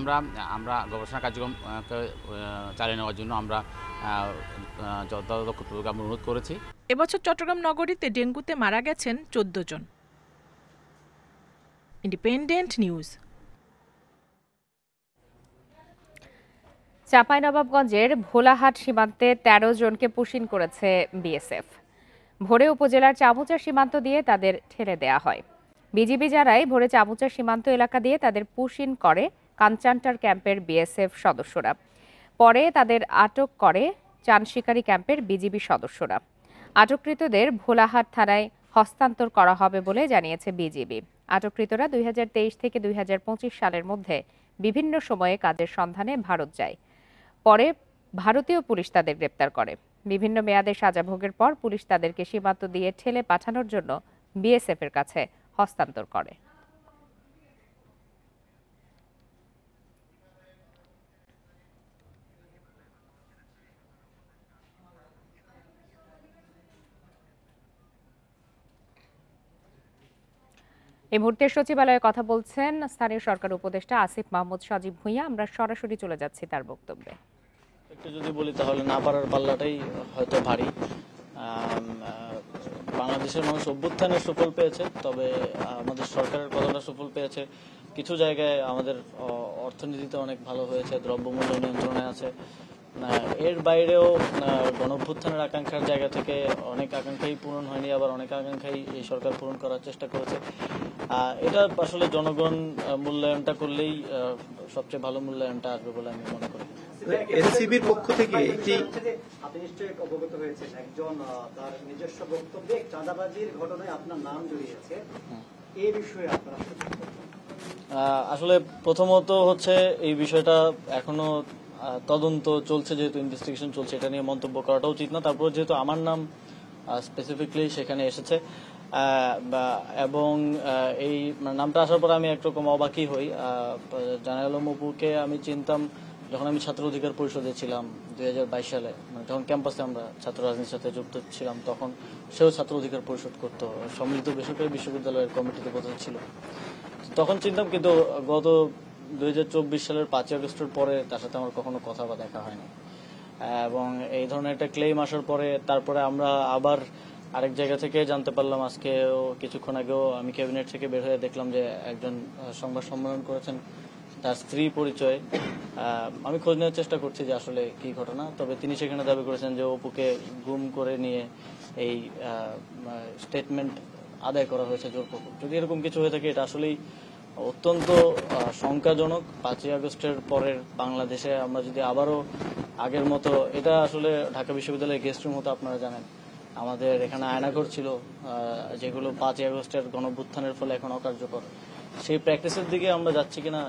আমরা গবেষণা কার্যক্রম চালিয়ে নেওয়ার জন্য আমরা যথাযথ কর্তৃপক্ষকে আমরা অনুরোধ করেছি।
এবছর চট্টগ্রাম নগরীতে ডেঙ্গুতে মারা গেছেন 14 জন। Independent news.
চাঁপাইনবাবগঞ্জের ভোলাহাট সীমান্তে 13 জনকে পুশিন করেছে বিএসএফ। ভোরে উপজেলার চামুচা সীমান্ত দিয়ে তাদের ঠেলে দেয়া হয়। বিজিবি যারাই ভোরে চামুচা সীমান্ত এলাকা দিয়ে তাদের পুশিন করে কাঞ্চান্টার ক্যাম্পের বিএসএফ সদস্যরা। পরে তাদের আটক করে চানশিকারি ক্যাম্পের বিজিবি সদস্যরা। আটককৃতদের ভোলাহাট থানায় হস্তান্তর করা হবে বলে জানিয়েছে বিজিবি। আটককৃতরা 2023 থেকে 2025 সালের মধ্যে বিভিন্ন সময়ে কাজের সন্ধানে ভারত যায়। পরে ভারতীয় পুলিশ তাদের গ্রেপ্তার করে। বিভিন্ন মেয়াদে সাজা ভোগের পর পুলিশ তাদেরকে সীমান্ত দিয়ে ঠেলে পাঠানোর জন্য বিএসএফ এর কাছে হস্তান্তর করে। এই মুহূর্তে সচিবালয়ে কথা বলছেন স্থানীয় সরকার উপদেষ্টা আসিফ মাহমুদ সজীব ভুঁইয়া। আমরা সরাসরি চলে যাচ্ছি তার বক্তব্যে।
একটু যদি বলি তাহলে না পারার পাল্লাটাই হয়তো ভারী। বাংলাদেশের মানুষ অভ্যুত্থানের সুফল পেয়েছে, তবে আমাদের সরকারের কতটা সুফল পেয়েছে, কিছু জায়গায় আমাদের অর্থনীতিতে অনেক ভালো হয়েছে, দ্রব্যমূল্য নিয়ন্ত্রণে আছে। এর বাইরেও গণঅভ্যুত্থানের আকাঙ্ক্ষার জায়গা থেকে অনেক আকাঙ্ক্ষাই পূরণ হয়নি, আবার অনেক আকাঙ্ক্ষাই এই সরকার পূরণ করার চেষ্টা করেছে। এটা আসলে জনগণ মূল্যায়নটা করলেই সবচেয়ে ভালো মূল্যায়নটা আসবে বলে আমি মনে করি।
এনসিবির পক্ষ থেকে
আপনি নিশ্চয়ই অবগত হয়েছেন একজন তার নিজস্ব বক্তব্যে চাঁদাবাজির ঘটনায় আপনার নাম জড়িয়েছে, এই বিষয়ে আপনারা
আসলে প্রথমত হচ্ছে এই বিষয়টা এখনো তদন্ত চলছে, যেহেতু ইনভেস্টিগেশন চলছে, এটা নিয়ে মন্তব্য করাটা উচিত না। তারপর যেহেতু আমার নাম স্পেসিফিকলি সেখানে এসেছে এবং এই নামটা আসার পর আমি একরকম অবাকই হই। জানাল মপুকে আমি চিনতাম যখন আমি ছাত্র অধিকার পরিষদে ছিলাম 2022 সালে, যখন ক্যাম্পাসে আমরা ছাত্র রাজনীতির সাথে যুক্ত ছিলাম, তখন সেও ছাত্র অধিকার পরিষদ করতো, সম্মিলিত বেসরকারি বিশ্ববিদ্যালয়ের কমিটিতে প্রধান ছিল, তখন চিনতাম। কিন্তু গত 2024 সালের 5 আগস্টের পরে তার সাথে আমার কখনো কথা বা দেখা হয়নি। এবং এই ধরনের একটা ক্লেম আসার পরে তারপরে আমরা আবার আরেক জায়গা থেকে জানতে পারলাম, আজকেও কিছুক্ষণ আগেও আমি ক্যাবিনেট থেকে বের হয়ে দেখলাম যে একজন সংবাদ সম্মেলন করেছেন, তার স্ত্রী পরিচয়। আমি খোঁজ নেওয়ার চেষ্টা করছি যে আসলে কি ঘটনা, তবে তিনি সেখানে দাবি করেছেন যে অপুকে গুম করে নিয়ে এই স্টেটমেন্ট আদায় করা হয়েছে জোরপূর্বক। যদি এরকম কিছু হয়ে থাকে এটা আসলেই অত্যন্ত শঙ্কাজনক। 5 আগস্টের পরের বাংলাদেশে আমরা যদি আবারও আগের মতো, এটা আসলে ঢাকা বিশ্ববিদ্যালয়ের গেস্ট রুম হতো, আপনারা জানেন, আমাদের এখানে আয়নাঘর ছিল যেগুলো 5 আগস্টের গণঅভ্যুত্থানের ফলে এখন অকার্যকর, সেই প্র্যাকটিসের দিকে আমরা যাচ্ছি কিনা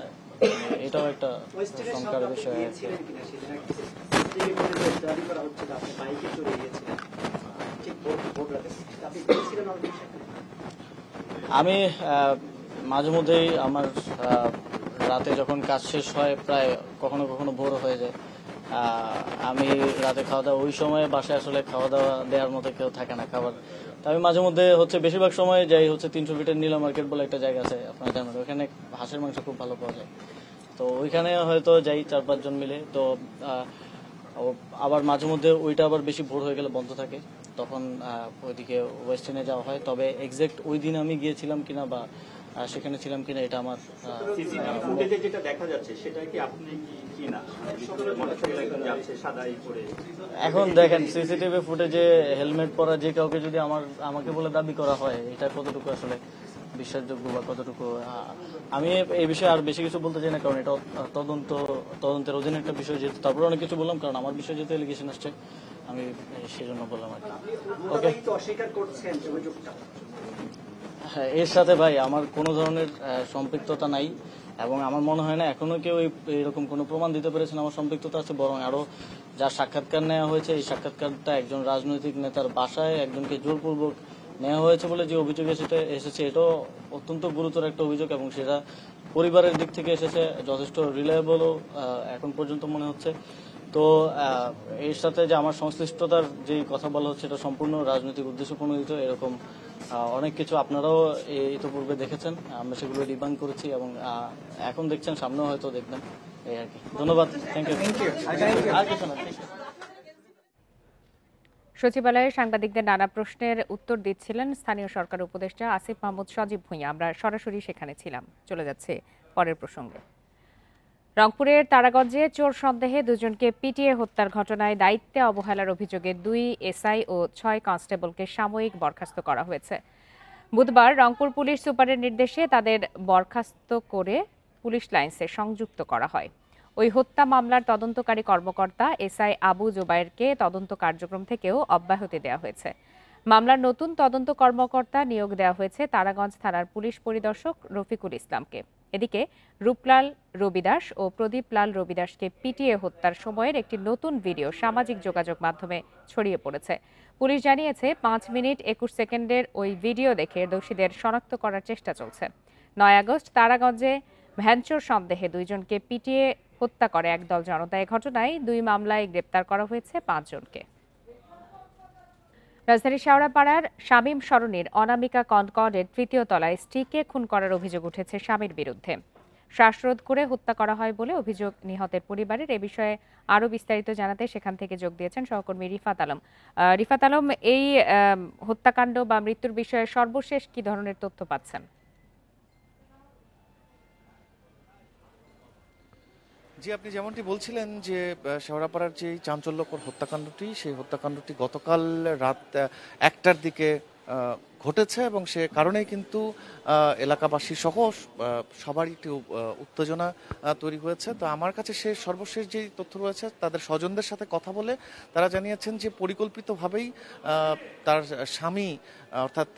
এটাও একটা শঙ্কার বিষয়। আমি মাঝে মধ্যেই আমার রাতে যখন কাজ শেষ হয়, প্রায় কখনো কখনো ভোর হয়ে যায়, আমি রাতে খাওয়া দাওয়া, ওই সময় বাসায় আসলে খাওয়া দাওয়া দেওয়ার মতো কেউ থাকে না খাবার। আমি মাঝে মধ্যে বেশিরভাগ সময় যাই 300 ফিটের নীলা মার্কেট বলে একটা জায়গা আছে, আপনারা জানেন, ওখানে হাঁসের মাংস খুব ভালো পাওয়া যায়। তো ওইখানে হয়তো যাই 4-5 জন মিলে। তো আবার মাঝে মধ্যে ওইটা আবার বেশি ভোর হয়ে গেলে বন্ধ থাকে, তখন ওইদিকে ওয়েস্টার্নে যাওয়া হয়। তবে এক্সাক্ট ওই দিন আমি গিয়েছিলাম কিনা বা সেখানে ছিলাম কিনা এটা আমার
যেটা দেখা যাচ্ছে সেটা কি আপনি কি না
এখন দেখেন সিসিটিভি ফুটেজে হেলমেট পরা যে কাউকে যদি আমাকে বলে দাবি করা হয়, এটা কতটুকু আসলে বিশ্বাসযোগ্য বা কতটুকু, আমি এই বিষয়ে আর বেশি কিছু বলতে চাই না, কারণ এটা তদন্তের অধীনে একটা বিষয়, যেহেতু তারপরে অনেক কিছু বললাম, কারণ আমার বিষয়ে যেহেতু এলিগেশন আসছে আমি সেজন্য বললাম আর কি। ওকে,
অস্বীকার করছেন অভিযোগটা?
হ্যাঁ, এর সাথে ভাই আমার কোনো ধরনের সম্পৃক্ততা নাই। এবং আমার মনে হয় না এখনো কেউ এরকম কোনো প্রমাণ দিতে পেরেছেন আমার সম্পৃক্ততা আছে, বরং আরো যা সাক্ষাৎকার নেওয়া হয়েছে এই সাক্ষাৎকারটা একজন রাজনৈতিক নেতার বাসায় একজনকে জোরপূর্বক নেওয়া হয়েছে বলে যে অভিযোগ এসেছে এটাও অত্যন্ত গুরুতর একটা অভিযোগ এবং সেটা পরিবারের দিক থেকে এসেছে, যথেষ্ট রিলায়েবলও এখন পর্যন্ত মনে হচ্ছে। তো এর সাথে যে আমার সংশ্লিষ্টতার যে কথা বলা হচ্ছে এটা সম্পূর্ণ রাজনৈতিক উদ্দেশ্য প্রণোদিত, এরকম অনেক কিছু আপনারাও ইতিপূর্বে দেখেছেন, আমরা সেগুলো ডিবাঙ্ক করেছি এবং এখন দেখছেন, সামনেও হয়তো দেখবেন, এই আর কি। ধন্যবাদ। Thank you.
সচিবালয়ে সাংবাদিকদের নানা প্রশ্নের উত্তর দিচ্ছিলেন স্থানীয় সরকার উপদেষ্টা আসিফ মাহমুদ সজীব ভূঁইয়া। আমরা সরাসরি সেখানে ছিলাম। চলে যাচ্ছে পরের প্রসঙ্গে। রংপুরের তারাগঞ্জে চোর সন্দেহে দুজনকে পিটিয়ে হত্যার ঘটনায় দায়িত্বে অবহেলার অভিযোগে 2 এসআই ও 6 কনস্টেবলকে সাময়িক বরখাস্ত করা হয়েছে। বুধবার রংপুর পুলিশ সুপারের নির্দেশে তাদের বরখাস্ত করে পুলিশ লাইন্সে সংযুক্ত করা হয়। ওই হত্যা মামলার তদন্তকারী কর্মকর্তা এসআই আবু জুবায়েরকে তদন্ত কার্যক্রম থেকেও অব্যাহতি দেওয়া হয়েছে। মামলার নতুন তদন্ত কর্মকর্তা নিয়োগ দেওয়া হয়েছে তারাগঞ্জ থানার পুলিশ পরিদর্শক রফিকুল ইসলামকে। এদিকে রূপলাল রবিদাস ও প্রদীপ লাল রবিদাসকে পিটিয়ে হত্যার সময়ের একটি নতুন ভিডিও সামাজিক যোগাযোগ মাধ্যমে ছড়িয়ে পড়েছে। পুলিশ জানিয়েছে 5 মিনিট 21 সেকেন্ডের ওই ভিডিও দেখে দোষীদের শনাক্ত করার চেষ্টা চলছে। 9 আগস্ট তারাগঞ্জে ভ্যানচোর সন্দেহে 2 জনকে পিটিয়ে হত্যা করে একদল জনতা। এ ঘটনায় 2 মামলায় গ্রেপ্তার করা হয়েছে 5 জনকে। রাজধানীর শেওড়াপাড়ার শামীম সরণির অনামিকা কনকর্ডের 3য় তলায় স্ত্রীকে খুন করার অভিযোগ উঠেছে স্বামীর বিরুদ্ধে। শ্বাসরোধ করে হত্যা করা হয় বলে অভিযোগ নিহতের পরিবারের। এ বিষয়ে আরও বিস্তারিত জানাতে সেখান থেকে যোগ দিয়েছেন সহকর্মী রিফাত আলম। রিফাত আলম, এই হত্যাকাণ্ড বা মৃত্যুর বিষয়ে সর্বশেষ কি ধরনের তথ্য পাচ্ছেন?
জি, আপনি যেমনটি বলছিলেন যে শেওড়াপাড়ার যে চাঞ্চল্যকর হত্যাকাণ্ডটি, সেই হত্যাকাণ্ডটি গতকাল রাত 1টার দিকে ঘটেছে এবং সে কারণেই কিন্তু এলাকাবাসী সহ সবারই একটি উত্তেজনা তৈরি হয়েছে। তো আমার কাছে সে সর্বশেষ যে তথ্য রয়েছে, তাদের স্বজনদের সাথে কথা বলে তারা জানিয়েছেন যে পরিকল্পিতভাবেই তার স্বামী অর্থাৎ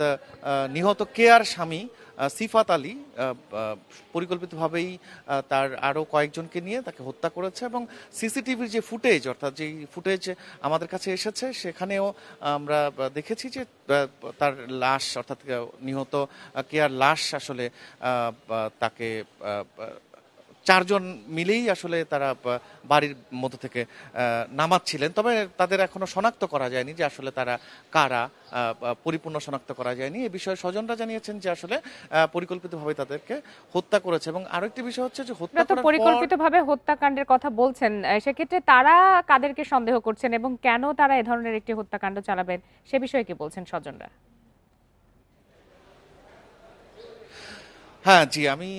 নিহত কেয়ার স্বামী সিফাত আলী পরিকল্পিতভাবেই তার আরও কয়েকজনকে নিয়ে তাকে হত্যা করেছে এবং সিসিটিভির যে ফুটেজ, অর্থাৎ যেই ফুটেজ আমাদের কাছে এসেছে সেখানেও আমরা দেখেছি যে তার লাশ অর্থাৎ নিহত কেয়ার লাশ আসলে তাকে 4 জন মিলেই আসলে তারা বাড়ির মধ্য থেকে নামাচ্ছিলেন। তবে তাদের এখনো শনাক্ত করা যায়নি যে আসলে তারা কারা, পরিপূর্ণ শনাক্ত করা যায়নি। এই বিষয়ে স্বজনরা জানিয়েছেন যে আসলে পরিকল্পিতভাবে তাদেরকে হত্যা করেছে। এবং আরো একটি বিষয় হচ্ছে যে
পরিকল্পিতভাবে হত্যাকাণ্ডের কথা বলছেন, সেক্ষেত্রে তারা কাদেরকে সন্দেহ করছেন এবং কেন তারা এ ধরনের একটি হত্যাকাণ্ড চালাবেন সে বিষয়ে কি বলছেন স্বজনরা?
হ্যাঁ জি, আমি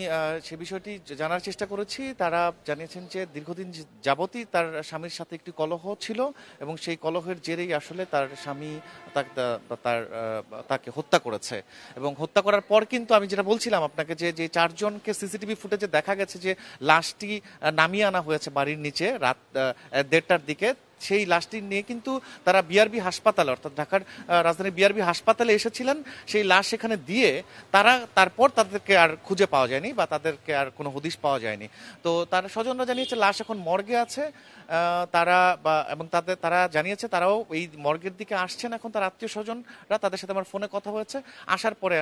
সে বিষয়টি জানার চেষ্টা করেছি। তারা জানিয়েছেন যে দীর্ঘদিন যাবতই তার স্বামীর সাথে একটি কলহ ছিল এবং সেই কলহের জেরেই আসলে তার স্বামী তাকে হত্যা করেছে। এবং হত্যা করার পর কিন্তু আমি যেটা বলছিলাম আপনাকে যে 4 জনকে সিসিটিভি ফুটেজে দেখা গেছে যে লাশটি নামিয়ে আনা হয়েছে বাড়ির নিচে রাত 1:30টার দিকে। সেই লাশটি নিয়ে কিন্তু তারা বিআরবি হাসপাতালে অর্থাৎ ঢাকার রাজধানীর বিআরবি হাসপাতালে এসেছিলেন। সেই লাশ সেখানে দিয়ে তারপর তাদেরকে আর খুঁজে পাওয়া যায়নি বা তাদেরকে আর কোনো হদিশ পাওয়া যায়নি। তো তার স্বজনরা জানিয়েছে লাশ এখন মর্গে আছে। তারা জানিয়েছে তারাও এই মর্গের দিকে আসছেন। এখন তার আত্মীয় স্বজনরা, তাদের সাথে আমার ফোনে কথা হয়েছে, আসার পরে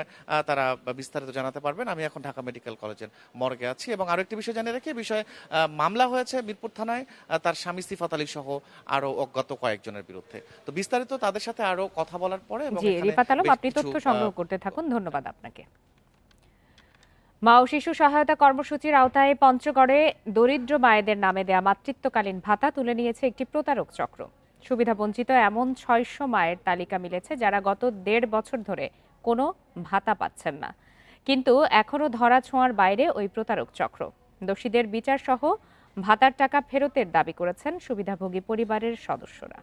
তারা বিস্তারিত জানাতে পারবেন। আমি এখন ঢাকা মেডিকেল কলেজের মর্গে আছি। এবং আরো একটি বিষয় জানিয়ে রাখি, বিষয়ে মামলা হয়েছে মিরপুর থানায় তার স্বামী সিফাত আলী সহ আরো অজ্ঞাত কয়েকজনের বিরুদ্ধে। তো বিস্তারিত তাদের সাথে আরো কথা বলার পরে
আপনি তথ্য সংগ্রহ করতে থাকুন। ধন্যবাদ আপনাকে। মা ও শিশু সহায়তা কর্মসূচির আওতায় পঞ্চগড়ে দরিদ্র মায়েদের নামে দেয়া মাতৃত্বকালীন ভাতা তুলে নিয়েছে একটি প্রতারক চক্র। সুবিধাবঞ্চিত এমন 600 মায়ের তালিকা মিলেছে যারা গত 1.5 বছর ধরে কোনো ভাতা পাচ্ছেন না, কিন্তু এখনো ধরা ছোঁয়ার বাইরে ওই প্রতারক চক্র। দোষীদের বিচার সহ ভাতার টাকা ফেরতের দাবি করেছেন সুবিধাভোগী পরিবারের সদস্যরা।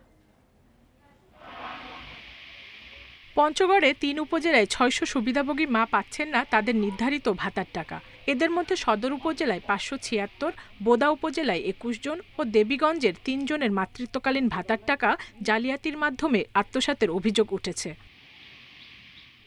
পঞ্চগড়ে 3 উপজেলায় 600 সুবিধাভোগী মা পাচ্ছেন না তাদের নির্ধারিত ভাতার টাকা। এদের মধ্যে সদর উপজেলায় 576, বোদা উপজেলায় 21 জন ও দেবীগঞ্জের 3 জনের মাতৃত্বকালীন ভাতার টাকা জালিয়াতির মাধ্যমে আত্মসাতের অভিযোগ উঠেছে।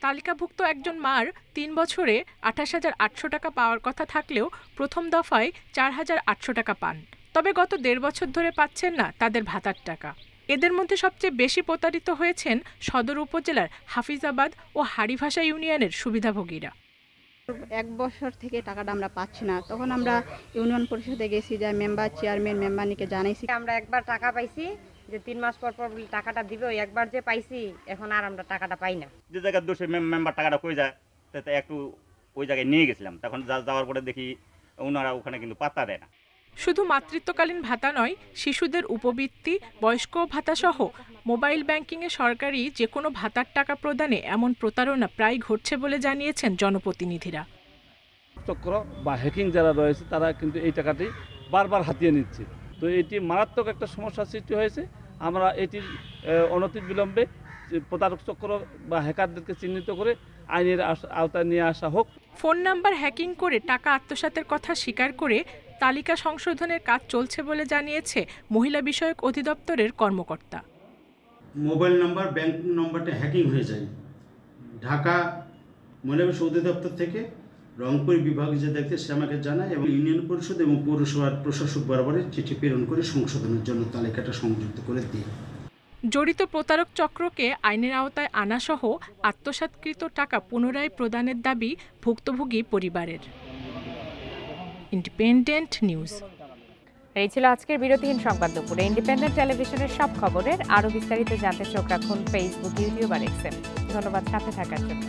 তালিকাভুক্ত একজন মার ৩ বছরে ২৮,৮০০ টাকা পাওয়ার কথা থাকলেও প্রথম দফায় ৪,৮০০ টাকা পান। তবে গত ১.৫ বছর ধরে পাচ্ছেন না তাদের ভাতার টাকা। এদের মধ্যে সবচেয়ে বেশি প্রতারিত হয়েছেন সদর উপজেলার হাফিজাবাদ ও হাড়িভাষা ইউনিয়নের সুবিধাভোগীরা।
১ বছর থেকে টাকাটা আমরা পাচ্ছি না, তখন আমরা ইউনিয়ন পরিষদে গেছি, যা মেম্বার চেয়ারম্যান মেম্বারনিকে জানাইছি।
আমরা একবার টাকা পাইছি যে ৩ মাস পর পর টাকাটা দিবে, ওই একবার যে পাইছি এখন আর আমরা টাকাটা পাই না।
যে জায়গায় দোষে মেম্বার টাকাটা কই যায় তাতে একটু ওই জায়গায় নিয়ে গেছিলাম, তখন যাওয়ার পরে দেখি ওনারা ওখানে কিন্তু পাত্তা দেয় না।
শুধু মাতৃত্বকালীন ভাতা নয়, শিশুদের উপবৃত্তি, বয়স্ক ভাতা সহ মোবাইল ব্যাংকিংয়ে সরকারি যে কোনো ভাতার টাকা প্রদানে এমন প্রতারণা প্রায় ঘটছে বলে জানিয়েছেন জনপ্রতিনিধিরা।
চক্র বা হ্যাকিং যারা রয়েছে তারা কিন্তু এই টাকাটি বারবার হাতিয়ে নিচ্ছে। তো এটি মারাত্মক একটা সমস্যার সৃষ্টি হয়েছে। আমরা এটির অনতিবিলম্বে প্রতারক চক্র বা হ্যাকারদেরকে চিহ্নিত করে আইনের আওতায় নিয়ে আসা হোক।
ফোন নাম্বার হ্যাকিং করে টাকা আত্মসাতের কথা স্বীকার করে তালিকা সংশোধনের কাজ চলছে বলে জানিয়েছে মহিলা বিষয়ক অধিদপ্তরের কর্মকর্তা।
মোবাইল নাম্বার, ব্যাংক নম্বরটা হ্যাকিং হয়ে যায়। ঢাকা মহিলা বিষয়ক অধিদপ্তর থেকে রংপুর বিভাগ যে দেখতে সে আমাকে জানায় এবং ইউনিয়ন পরিষদ এবং পৌরসভার প্রশাসক বরাবরে চিঠি প্রেরণ করে সংশোধনের জন্য তালিকাটা সংযুক্ত করে দিই।
জড়িত প্রতারক চক্রকে আইনের আওতায় আনা সহ আত্মসাৎকৃত টাকা পুনরায় প্রদানের দাবি ভুক্তভোগী পরিবারের। Independent news.
এই ছিল আজকের বিরতিহীন সংবাদ দুপুরে। ইন্ডিপেন্ডেন্ট টেলিভিশনের সব খবরের আরও বিস্তারিত জানতে চোখ রাখুন ফেসবুক, ইউটিউব আর এক্সে। ধন্যবাদ সাথে থাকার জন্য।